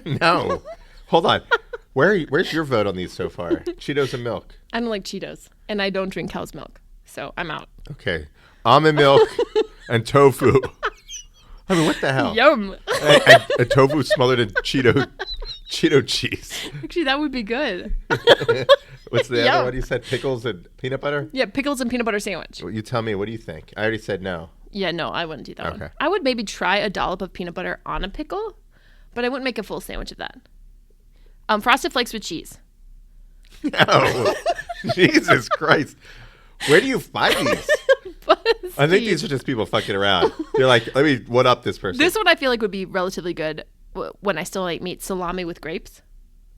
No. Hold on. Where's your vote on these so far? Cheetos and milk. I don't like Cheetos, and I don't drink cow's milk, so I'm out. Okay. Almond milk and tofu. I mean, what the hell? Yum. A tofu smothered in Cheeto cheese. Actually, that would be good. What's the Yum. other one you said? Pickles and peanut butter? Yeah, pickles and peanut butter sandwich. Well, you tell me. What do you think? I already said no. Yeah, no, I wouldn't do that one. Okay. I would maybe try a dollop of peanut butter on a pickle, but I wouldn't make a full sandwich of that. Frosted Flakes with cheese. No. Jesus Christ. Where do you find these? I think these are just people fucking around. They're like, let me one up this person. This one I feel like would be relatively good when I still ate meat. Salami with grapes.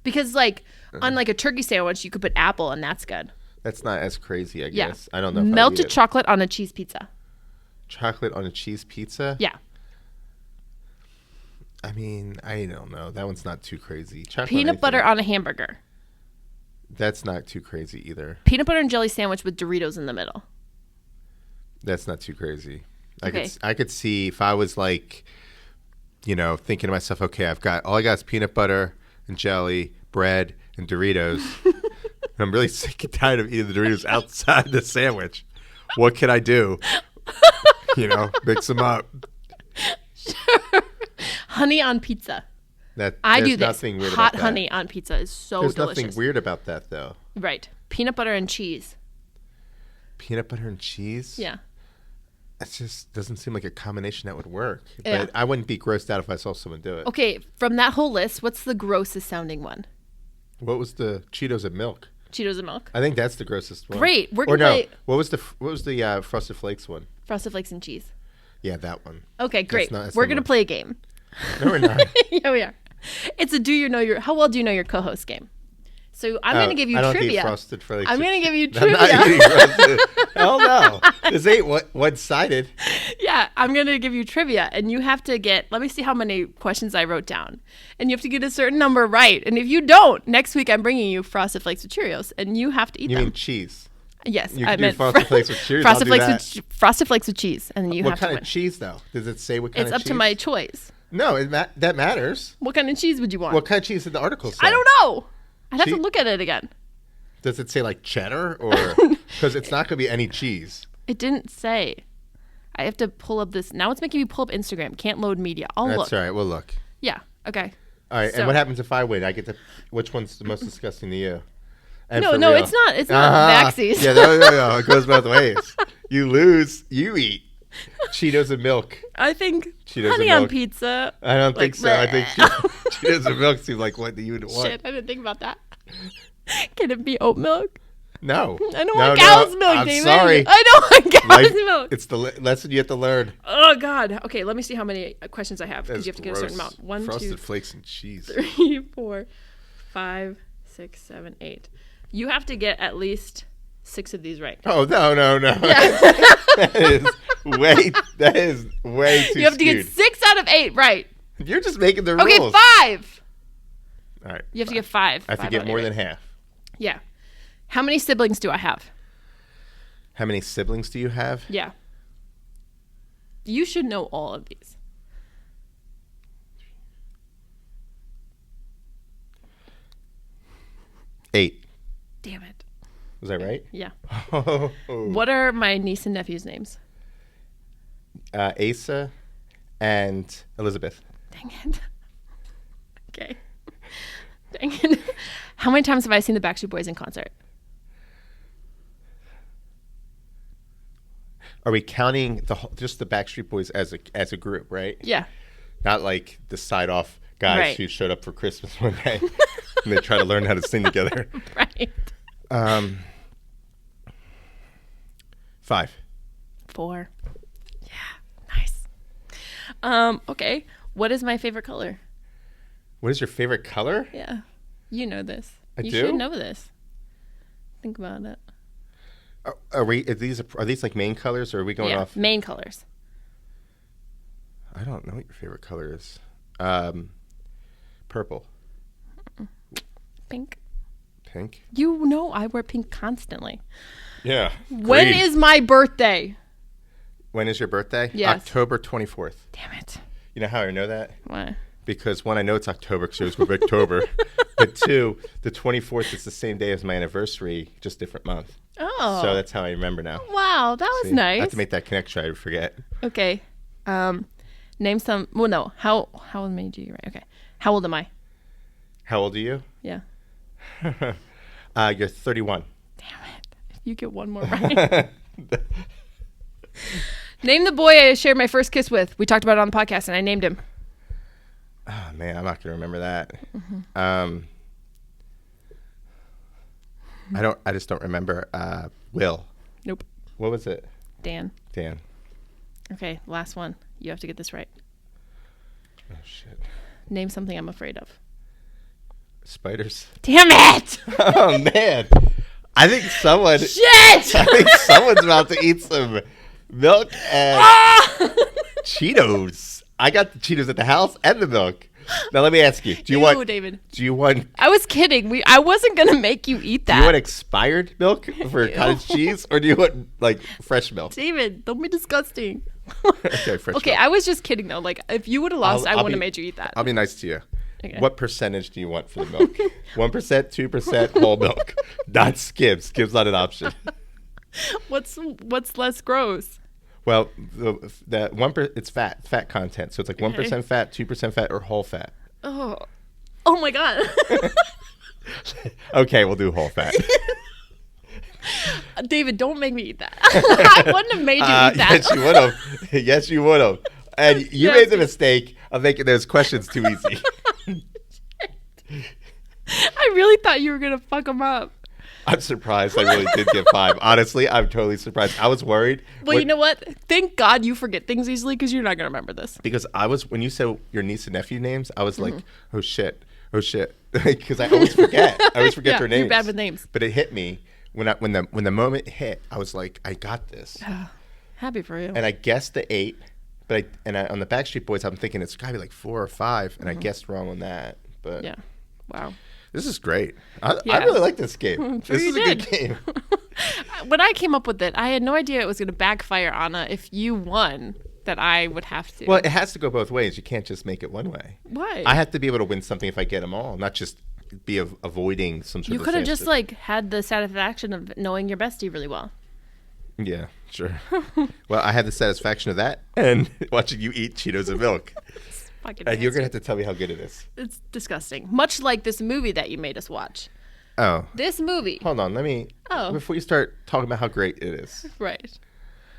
Because like on like a turkey sandwich, you could put apple and that's good. That's not as crazy, I Yeah. guess. I don't know if I'd eat Melted it. chocolate on a cheese pizza. Chocolate on a cheese pizza? Yeah. I mean, I don't know. That one's not too crazy. Chocolate Peanut butter on a hamburger. That's not too crazy either. Peanut butter and jelly sandwich with Doritos in the middle. That's not too crazy. Okay. I could see if I was like, thinking to myself, okay, all I got is peanut butter and jelly, bread and Doritos. And I'm really sick and tired of eating the Doritos outside the sandwich. What can I do? Mix them up. Sure. Honey on pizza. I do this. Nothing weird Hot about that. honey on pizza is so There's delicious. nothing weird about that, though. Right. Peanut butter and cheese. Peanut butter and cheese? Yeah. That just doesn't seem like a combination that would work. Yeah. But I wouldn't be grossed out if I saw someone do it. Okay, from that whole list, what's the grossest sounding one? What was the Cheetos and milk? Cheetos and milk. I think that's the grossest one. Great. We're gonna play What was the Frosted Flakes one? Frosted Flakes and cheese. Yeah, that one. Okay, great. That's We're not gonna one. play a game. No, we're not. Yeah, we are. It's a how well do you know your co-host game? So I'm going to give you I don't trivia. Eat Frosted Flakes. I'm going to give you I'm trivia. not eating Frosted. Hell no. This ain't one-sided. Yeah, I'm going to give you trivia, and you have to let me see how many questions I wrote down. And you have to get a certain number right. And if you don't, next week I'm bringing you Frosted Flakes with Cheerios, and you have to eat them. You mean cheese? Yes, You I can do meant Frosted Flakes with Cheerios. Frosted Flakes with cheese, and then you What have to kind win. of cheese, though? Does it say what kind It's of up cheese? to my choice. No, that matters. What kind of cheese would you want? What kind of cheese did the article say? I don't know. I'd have to Che- look at it again. Does it say like cheddar or because it's not going to be any cheese? It didn't say. I have to pull up this. Now it's making me pull up Instagram. Can't load media. I'll That's look. all right. We'll look. Yeah. Okay. All right. So- And what happens if I win? I get to. Which one's the most disgusting to you? And No, for no, real. it's not. It's not Baxies. Yeah, no. It goes both ways. You lose, you eat Cheetos and milk. I think Cheetos honey and on milk. pizza. I don't think Like, so. I think bleh. Cheetos and milk seem like what you would want. Shit, I didn't think about that. Can it be oat milk? No. I don't No, want cow's milk, I'm David. sorry. I don't want cow's Life- milk. It's the lesson you have to learn. Oh God. Okay, let me see how many questions I have because That's you have to get a certain gross. amount. 1, Frosted 2, Flakes and cheese. 3, 4, 5, 6, 7, 8. You have to get at least 6 of these right. Oh no. Yeah. that is way too You have to get skewed. 6 out of 8 right. You're just making the Okay, rules. 5. All right. You have to get 5. I have to 5 get out more of 8 than right. half. Yeah. How many siblings do I have? How many siblings do you have? Yeah. You should know all of these. 8. Damn it. Was that right? Yeah. Oh. What are my niece and nephew's names? Asa and Elizabeth. Dang it. Okay. Dang it. How many times have I seen the Backstreet Boys in concert? Are we counting just the Backstreet Boys as a group, right? Yeah. Not like the side off guys Right. who showed up for Christmas one day and they try to learn how to sing together. Right. 5. 4. Yeah. Nice. Okay. What is my favorite color? What is your favorite color? Yeah. You know this. I You do? should know this. Think about it. Are these like main colors or are we going Yeah. off? Main colors. I don't know what your favorite color is. Purple. Pink. Pink. You know I wear pink constantly. Yeah. When is my birthday? When is your birthday? Yes. October 24th. Damn it. You know how I know that? What? Because one, I know it's October because it was with October. But 2, the 24th is the same day as my anniversary, just different month. Oh. So that's how I remember now. Wow, that was See, I nice. have to make that connection. I would forget. Okay. Name some. Well, no. How old made you? Right. Okay. How old am I? How old are you? Yeah. You're 31. Damn it. You get one more right. Name the boy I shared my first kiss with. We talked about it on the podcast, and I named him. Oh, man, I'm not going to remember that. Mm-hmm. I just don't remember. Will. Nope. What was it? Dan. Dan. Okay. Last one. You have to get this right. Oh, shit. Name something I'm afraid of. Spiders. Damn it! Oh, man. I think someone's Shit! about to eat some milk and Cheetos. I got the Cheetos at the house and the milk. Now let me ask you: David. Do you want? I was kidding. I wasn't gonna make you eat that. Do you want expired milk for cottage cheese, or do you want like fresh milk? David, don't be disgusting. Okay, fresh. Okay, milk. I was just kidding though. Like, if you would have lost, I wouldn't have made you eat that. I'll be nice to you. Okay. What percentage do you want for the milk? 1%, 2%, whole milk, not skim. Skim's not an option. What's less gross? Well, the 1% it's fat content, so it's like 1% fat, 2% fat, or whole fat. Oh my god. Okay, we'll do whole fat. David, don't make me eat that. I wouldn't have made you eat that. Yes, you would have. Yes, you would have. And you made the mistake of making those questions too easy. I really thought you were gonna fuck them up. I'm surprised I really did get 5. Honestly, I'm totally surprised. I was worried. Well, you know what? Thank God you forget things easily because you're not going to remember this. Because when you said your niece and nephew names, I was like, oh shit. Because I always forget. I always forget their names. You're bad with names. But it hit me when the moment hit. I was like, I got this. Happy for you. And I guessed the 8. But on the Backstreet Boys, I'm thinking it's got to be like 4 or 5. And I guessed wrong on that. But yeah. Wow. This is great. I really like this game. Sure this is a good game. When I came up with it, I had no idea it was going to backfire, Anna. If you won, that I would have to. Well, it has to go both ways. You can't just make it one way. Why? I have to be able to win something if I get them all, not just be avoiding some sort of. You could have just had the satisfaction of knowing your bestie really well. Yeah, sure. Well, I had the satisfaction of that and watching you eat Cheetos and milk. And you're going to have to tell me how good it is. It's disgusting. Much like this movie that you made us watch. Oh. This movie. Hold on. Before you start talking about how great it is. Right.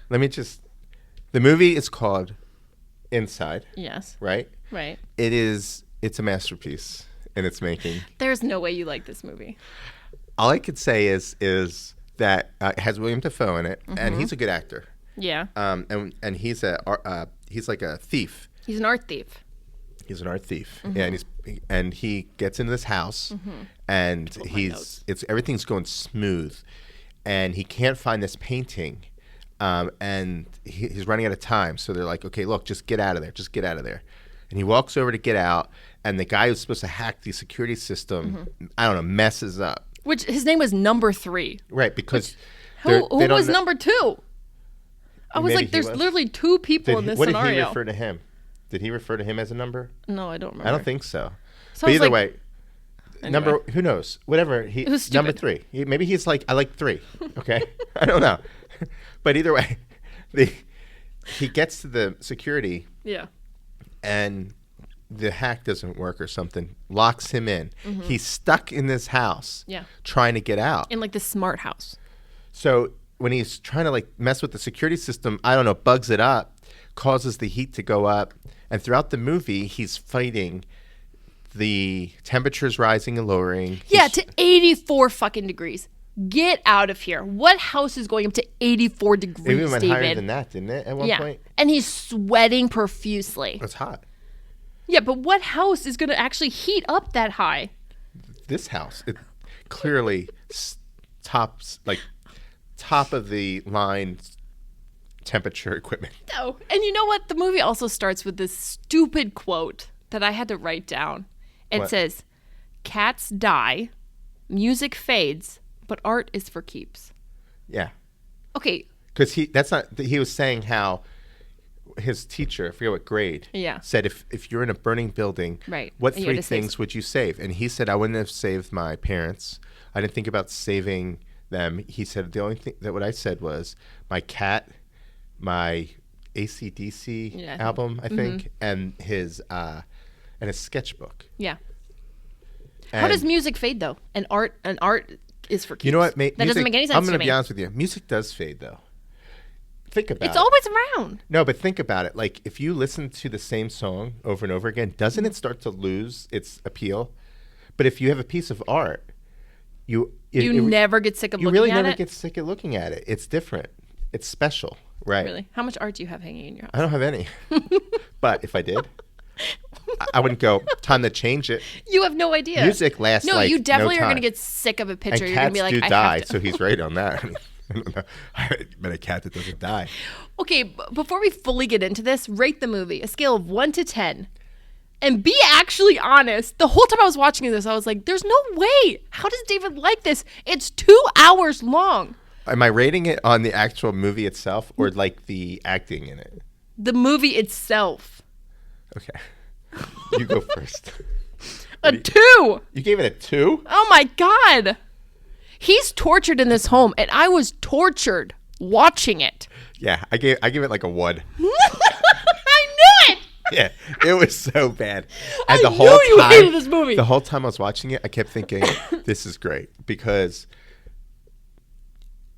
The movie is called Inside. Yes. Right? Right. It's a masterpiece in its making. There's no way you like this movie. All I could say is that it has William Dafoe in it, and he's a good actor. Yeah. And he's like a thief. He's an art thief. He's an art thief, and he gets into this house, and everything's going smooth, and he can't find this painting, and he's running out of time. So they're like, "Okay, look, just get out of there, And he walks over to get out, and the guy who's supposed to hack the security system, I don't know, messes up. Which his name was Number 3. Right, because who was Number 2? I was like, there's literally 2 people in this scenario. What did he refer to him? Did he refer to him as a number? No, I don't remember. I don't think so. But either way, number, who knows? Whatever. Number 3. Maybe he's like, I like 3. Okay? I don't know. But either way, he gets to the security. Yeah. And the hack doesn't work or something. Locks him in. He's stuck in this house. Yeah. Trying to get out. In like this smart house. So when he's trying to like mess with the security system, I don't know, bugs it up, causes the heat to go up. And throughout the movie, he's fighting the temperatures rising and lowering. Yeah, to 84 fucking degrees. Get out of here. What house is going up to 84 degrees, David? It even went David? higher than that, didn't it, at one point? And he's sweating profusely. It's hot. Yeah, but what house is going to actually heat up that high? This house, it clearly top of the line temperature equipment. No. And you know what? The movie also starts with this stupid quote that I had to write down. It says, "Cats die, music fades, but art is for keeps." Yeah. Okay. Because he was saying how his teacher, I forget what grade, said if you're in a burning building, what 3 things would you save? And he said, I wouldn't have saved my parents. I didn't think about saving them. He said the only thing that what I said was my cat, my AC/DC album, I think, and his sketchbook. Yeah. How does music fade though? And art is for keeps. You know what? That doesn't make any sense to me. I'm going to be honest with you. Music does fade though. Think about it. It's always around. No, but think about it. Like if you listen to the same song over and over again, doesn't it start to lose its appeal? But if you have a piece of art, you never get sick of looking at it? You really never get sick of looking at it. It's different. It's special, right? Really? How much art do you have hanging in your house? I don't have any. But if I did, I wouldn't go, time to change it. You have no idea. Music lasts no, you definitely no are going to get sick of a picture. And you're going to be like, cats do die, so he's right on that. I don't know. But a cat that doesn't die. Okay, before we fully get into this, rate the movie. A scale of 1 to 10. and be actually honest. The whole time I was watching this, I was like, there's no way. How does David like this? It's 2 hours long. Am I rating it on the actual movie itself or like the acting in it? The movie itself. Okay. You go first. A 2. You gave it a 2? Oh my God. He's tortured in this home, and I was tortured watching it. Yeah, I give it like a 1. I knew it. Yeah, it was so bad. I And knew you hated this movie. The whole time I was watching it, I kept thinking, this is great because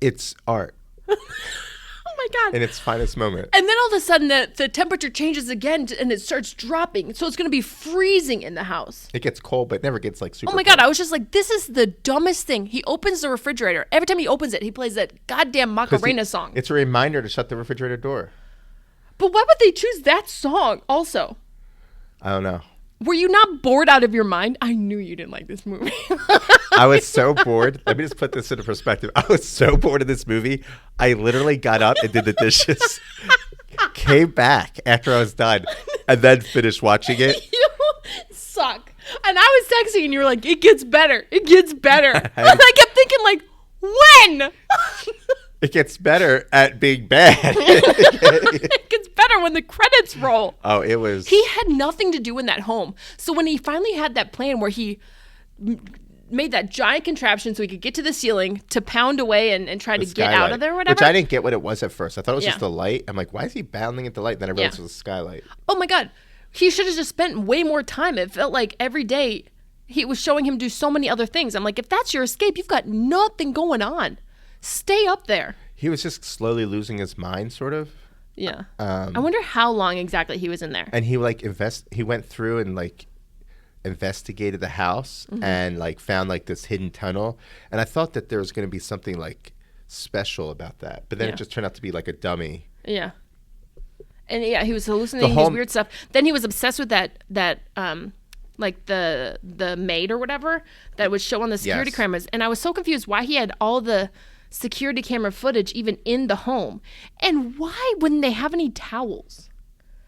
it's art. Oh my God. In its finest moment. And then all of a sudden the temperature changes again and it starts dropping. So it's going to be freezing in the house. It gets cold, but it never gets like super Oh my cold. God. I was just like, this is the dumbest thing. He opens the refrigerator. Every time he opens it, he plays that goddamn Macarena song. It's a reminder to shut the refrigerator door. But why would they choose that song also? I don't know. Were you not bored out of your mind? I knew you didn't like this movie. I was so bored. Let me just put this into perspective. I was so bored of this movie. I literally got up and did the dishes, came back after I was done, and then finished watching it. You suck. And I was texting and you were like, it gets better. It gets better. And I kept thinking like, when? It gets better at being bad. It gets better when the credits roll. Oh, it was. He had nothing to do in that home. So when he finally had that plan where he made that giant contraption so he could get to the ceiling to pound away and try to get out of there or whatever. Which I didn't get what it was at first. I thought it was Yeah. just a light. I'm like, why is he bounding at the light? Then I realized it was a skylight. Oh my God. He should have just spent way more time. It felt like every day he was showing him do so many other things. I'm like, if that's your escape, you've got nothing going on. Stay up there. He was just slowly losing his mind, sort of. Yeah. I wonder how long exactly he was in there. And he he went through and like investigated the house and like found like this hidden tunnel. And I thought that there was going to be something like special about that, but then it just turned out to be like a dummy. Yeah. And yeah, he was hallucinating these weird stuff. Then he was obsessed with that like the maid or whatever that would show on the security cameras. And I was so confused why he had all the security camera footage even in the home. And why wouldn't they have any towels?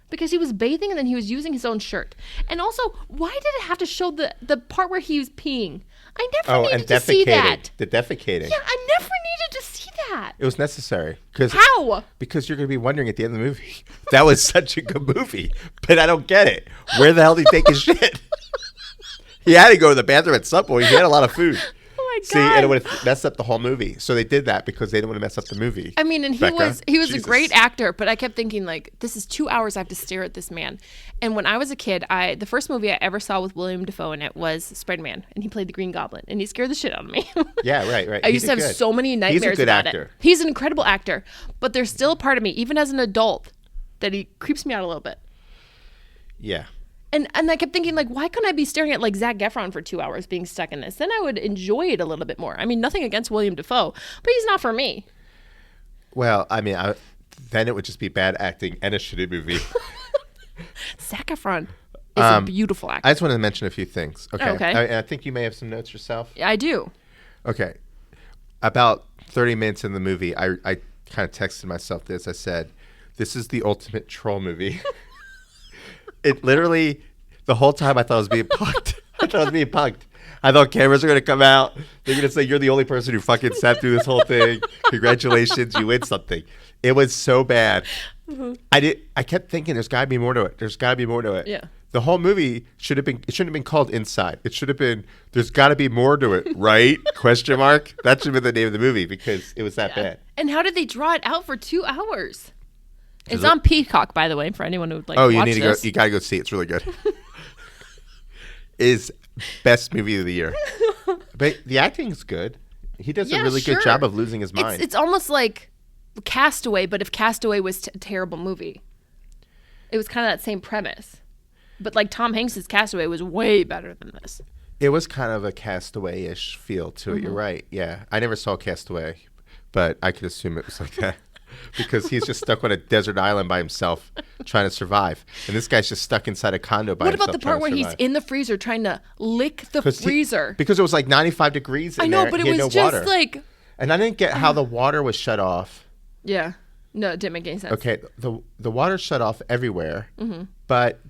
Because he was bathing and then he was using his own shirt. And also, why did it have to show the part where he was peeing? I never needed to see that. The defecating. Yeah, I never needed to see that. It was necessary. How? Because you're going to be wondering at the end of the movie. That was such a good movie. But I don't get it. Where the hell did he take his shit? He had to go to the bathroom at some point. He had a lot of food. Oh my God. See, and it would have messed up the whole movie. So they did that because they didn't want to mess up the movie. I mean, and he Becca, was Jesus. a great actor, but I kept thinking like, this is 2 hours I have to stare at this man. And when I was a kid, the first movie I ever saw with William Dafoe in it was Spider-Man, and he played the Green Goblin, and he scared the shit out of me. Yeah, right. I used to have so many nightmares about it. He's an incredible actor, but there's still a part of me, even as an adult, that he creeps me out a little bit. Yeah. And I kept thinking, like, why couldn't I be staring at, like, Zac Efron for 2 hours being stuck in this? Then I would enjoy it a little bit more. I mean, nothing against William Dafoe, but he's not for me. Well, I mean, then it would just be bad acting and a shitty movie. Zac Efron is a beautiful actor. I just wanted to mention a few things. Okay. Okay. I think you may have some notes yourself. Yeah, I do. Okay. About 30 minutes in the movie, I kind of texted myself this. I said, this is the ultimate troll movie. It literally, the whole time I thought I was being punked. I thought cameras are going to come out. They're going to say, you're the only person who fucking sat through this whole thing. Congratulations, you win something. It was so bad. Mm-hmm. I kept thinking, there's got to be more to it. Yeah. The whole movie it shouldn't have been called Inside. It should have been, there's got to be more to it, right? Question mark. That should have been the name of the movie because it was that bad. And how did they draw it out for 2 hours? It's on Peacock, by the way, for anyone who would like. Oh, watch you need to this. go. You gotta go see it. It's really good. Is best movie of the year. But the acting's good. He does a really good job of losing his mind. It's almost like Castaway, but if Castaway was a terrible movie, it was kind of that same premise. But like Tom Hanks's Castaway was way better than this. It was kind of a Castaway-ish feel to it. You're right. Yeah, I never saw Castaway, but I could assume it was like that. Because he's just stuck on a desert island by himself trying to survive. And this guy's just stuck inside a condo by himself. What about the part where he's in the freezer trying to lick the freezer? Because it was like 95 degrees in there. I know, but it was just like... And I didn't get how the water was shut off. Yeah. No, it didn't make any sense. Okay, the water shut off everywhere, but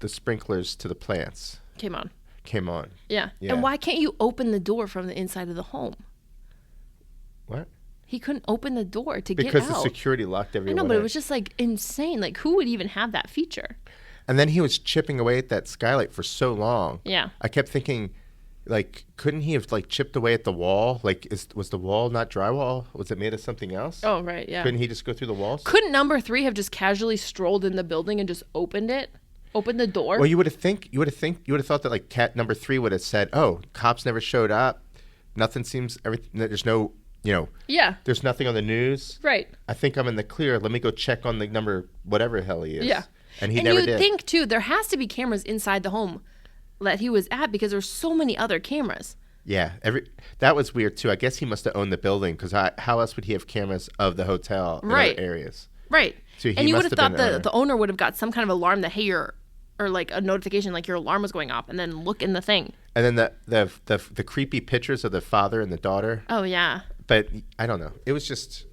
the sprinklers to the plants Came on. came on. Yeah. Yeah. And why can't you open the door from the inside of the home? What? He couldn't open the door to get out. Because the security locked I everyone know, but in. it was just like insane. Like, who would even have that feature? And then he was chipping away at that skylight for so long. Yeah. I kept thinking, like, couldn't he have like chipped away at the wall? Like, was the wall not drywall? Was it made of something else? Oh, right. Yeah. Couldn't he just go through the walls? Couldn't number 3 have just casually strolled in the building and just opened the door? Well, you would have thought that like cat number 3 would have said, "Oh, cops never showed up. Nothing seems there's no, Yeah. there's nothing on the news. Right. I think I'm in the clear. Let me go check on the number whatever the hell he is." Yeah. And he and never you did. think too, there has to be cameras inside the home that he was at because there's so many other cameras. Yeah, that was weird too. I guess he must have owned the building because how else would he have cameras of the hotel in Right. other areas? Right. So he and you would must have have thought been the owner would have got some kind of alarm that, hey, or like a notification like your alarm was going off, and then look in the thing. And then the creepy pictures of the father and the daughter. Oh, yeah. But I don't know. It was just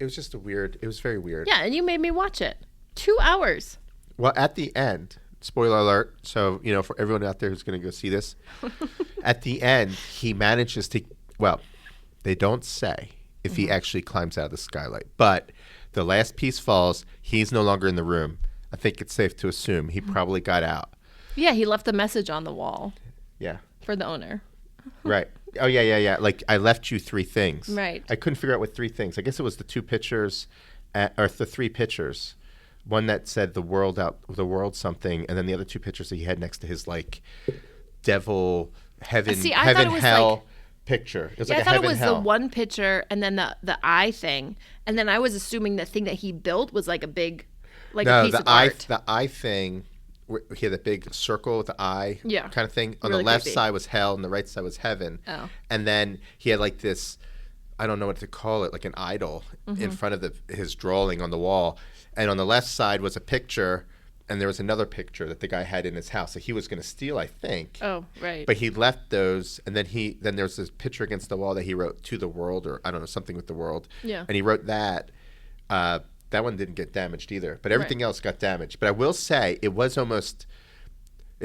it was very weird. Yeah, and you made me watch it. 2 hours. Well, at the end, spoiler alert, so, for everyone out there who's going to go see this, at the end, he manages to, well, they don't say if he actually climbs out of the skylight, but the last piece falls, he's no longer in the room. I think it's safe to assume he probably got out. Yeah, he left a message on the wall Yeah. for the owner. Right. Oh, yeah. Like, I left you 3 things. Right. I couldn't figure out what 3 things. I guess it was the 2 pictures, or the 3 pictures. One that said the world something, and then the other 2 pictures that he had next to his like devil heaven hell picture. It was like I a thought it heaven was hell. the one picture and then the eye thing, and then I was assuming the thing that he built was like a big, like a piece of art. The eye thing. He had a big circle with the eye, kind of thing. On Really the left creepy. side was hell, and the right side was heaven. Oh. And then he had like this, I don't know what to call it, like an idol in front of his drawing on the wall. And on the left side was a picture, and there was another picture that the guy had in his house that he was going to steal, I think. Oh, right. But he left those, and then there was this picture against the wall that he wrote "to the world," or I don't know, something with the world. Yeah. And he wrote that. That one didn't get damaged either, but everything else got damaged. But I will say it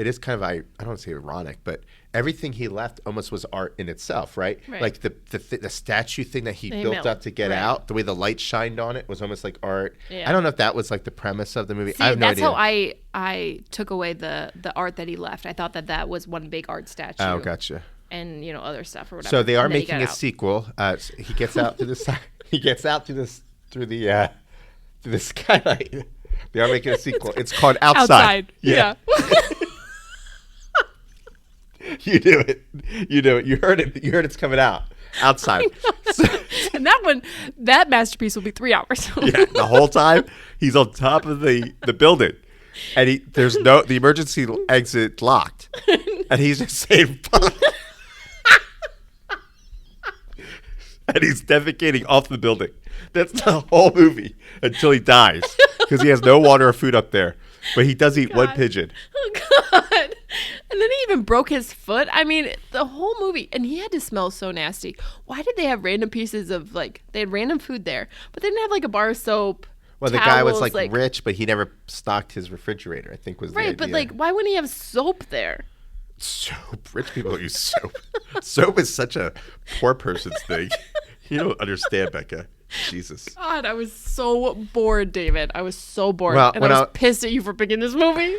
is kind of, I don't want to say ironic, but everything he left almost was art in itself, right? Like the statue thing that he built up to get out, the way the light shined on it was almost like art. Yeah. I don't know if that was like the premise of the movie. See, I have no that's idea. how I took away the art that he left. I thought that was one big art statue. Oh, gotcha. And other stuff or whatever. So they are And then he making got a out. sequel. He gets out through the side. He gets out through the skylight. They are making a sequel. It's called Outside. Yeah. You do it. You heard it. You heard it's coming out. Outside. And that masterpiece will be 3 hours. Yeah, the whole time he's on top of the building, and the emergency exit locked, and he's just saying fuck. And he's defecating off the building. That's the whole movie until he dies because he has no water or food up there. But he does eat one pigeon. Oh, God. And then he even broke his foot. I mean, the whole movie. And he had to smell so nasty. Why did they have random pieces of, they had random food there, but they didn't have, a bar of soap? Well, the guy was, rich, but he never stocked his refrigerator, I think was the idea. Right, but, why wouldn't he have soap there? Soap. Rich people use soap. Soap is such a poor person's thing. You don't understand, Becca. Jesus. God, I was so bored, David. I was so bored. Well, and I was pissed at you for picking this movie.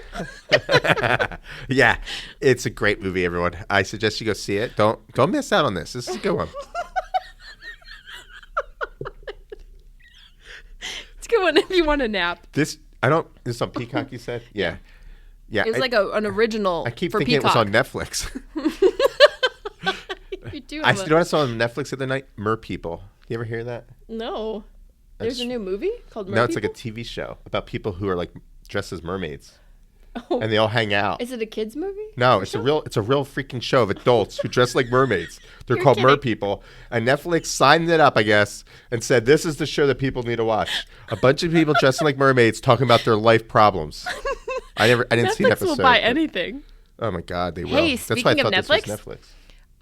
Yeah, it's a great movie, everyone. I suggest you go see it. Don't miss out on this. This is a good one. It's a good one if you want a nap. This is on Peacock, you said? Yeah. Yeah. It was an original I keep for thinking Peacock. it was on Netflix. You do You know what I saw on Netflix the other night? Mer People. You ever hear that? No. There's a new movie called Mer No, it's People? like a TV show about people who are dressed as mermaids. Oh. And they all hang out. Is it a kids movie? No, it's a real freaking show of adults who dress like mermaids. They're You're called Mer kidding. People. And Netflix signed it up, I guess, and said this is the show that people need to watch. A bunch of people dressing like mermaids talking about their life problems. I didn't see an Netflix episode. will buy but- anything. Oh my God, they will. Hey, That's why I speaking thought of this was Netflix,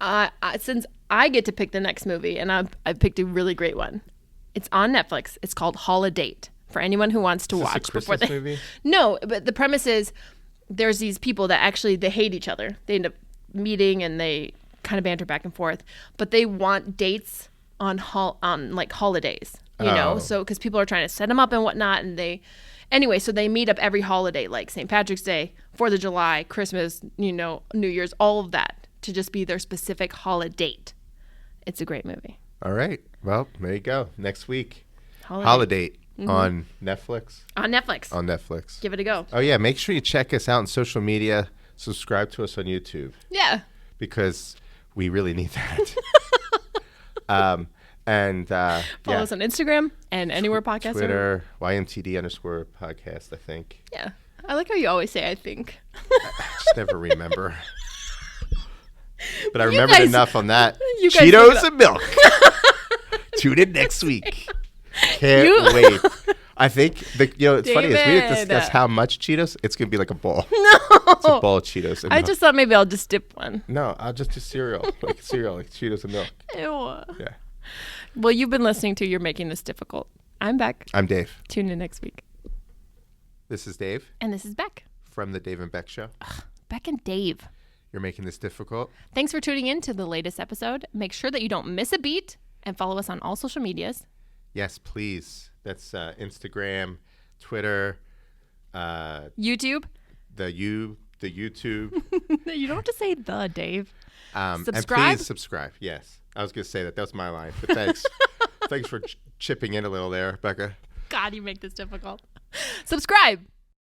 Netflix. Since I get to pick the next movie, and I picked a really great one. It's on Netflix. It's called Holiday for anyone who wants to Is this a watch before Christmas they. movie? No, but the premise is there's these people that actually they hate each other. They end up meeting and they kind of banter back and forth, but they want dates on like holidays, you know. So because people are trying to set them up and whatnot, and so they meet up every holiday, like St. Patrick's Day, 4th of July, Christmas, you know, New Year's, all of that, to just be their specific holiday. It's a great movie. All right. Well, there you go. Next week, Holiday on Netflix. On Netflix. On Netflix. Give it a go. Oh yeah, make sure you check us out on social media. Subscribe to us on YouTube. Yeah. Because we really need that. Follow us on Instagram and anywhere podcasts. Twitter, YMTD_podcast, I think. Yeah. I like how you always say I think. I just never remember. But I remembered enough on that. Cheetos and milk. Tune in next week. Can't wait. I think it's funny is we didn't discuss how much Cheetos. It's gonna be like a bowl. No, it's a bowl of Cheetos. And I just thought maybe I'll just dip one. No, I'll just do cereal, like Cheetos and milk. Ew. Yeah. Well, you've been listening to You're Making This Difficult. I'm Beck. I'm Dave. Tune in next week. This is Dave. And this is Beck. From the Dave and Beck Show. Beck and Dave. You're Making This Difficult. Thanks for tuning in to the latest episode. Make sure that you don't miss a beat and follow us on all social medias. Yes, please. That's Instagram, Twitter, YouTube. The YouTube. You don't have to say the, Dave. Subscribe. And please subscribe. Yes. I was going to say that. That was my line. But thanks. Thanks for chipping in a little there, Becca. God, you make this difficult. Subscribe.